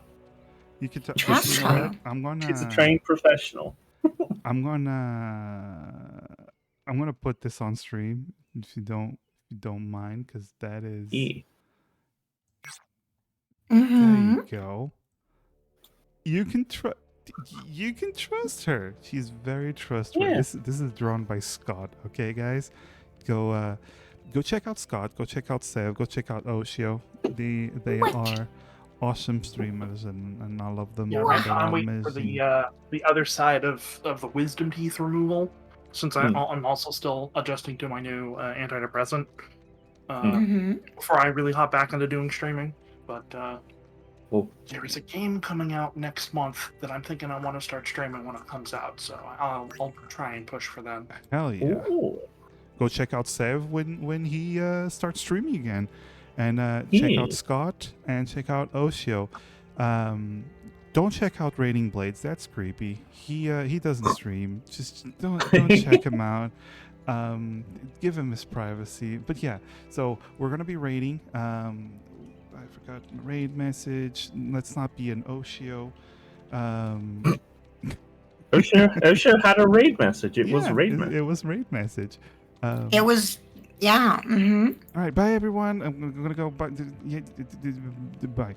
You can Trust you know her. what? I'm gonna. She's a trained professional. I'm gonna put this on stream if you don't mind, because that is. Yeah. There Mhm. you go. You can trust her. She's very trustworthy. Yeah. This is drawn by Scott. Okay, guys, go check out Scott. Go check out Sev. Go check out Oshio. They are awesome streamers, and I love them. Yeah, and they're I'm waiting for amazing. the other side of the wisdom teeth removal, since I'm also still adjusting to my new antidepressant before I really hop back into doing streaming. But there is a game coming out next month that I'm thinking I want to start streaming when it comes out, so I'll try and push for them. Hell yeah. Ooh. Go check out Sev when he starts streaming again, and check out Scott and check out Oshio. Don't check out Raiding Blades. That's creepy. He doesn't stream. Just don't check him out. Give him his privacy. But yeah, so we're gonna be raiding. I forgot raid message. Let's not be an Oshio. Osho had a raid message. It was raid message. It was raid message. It was, yeah. All right, bye everyone. I'm gonna go. Bye. Bye.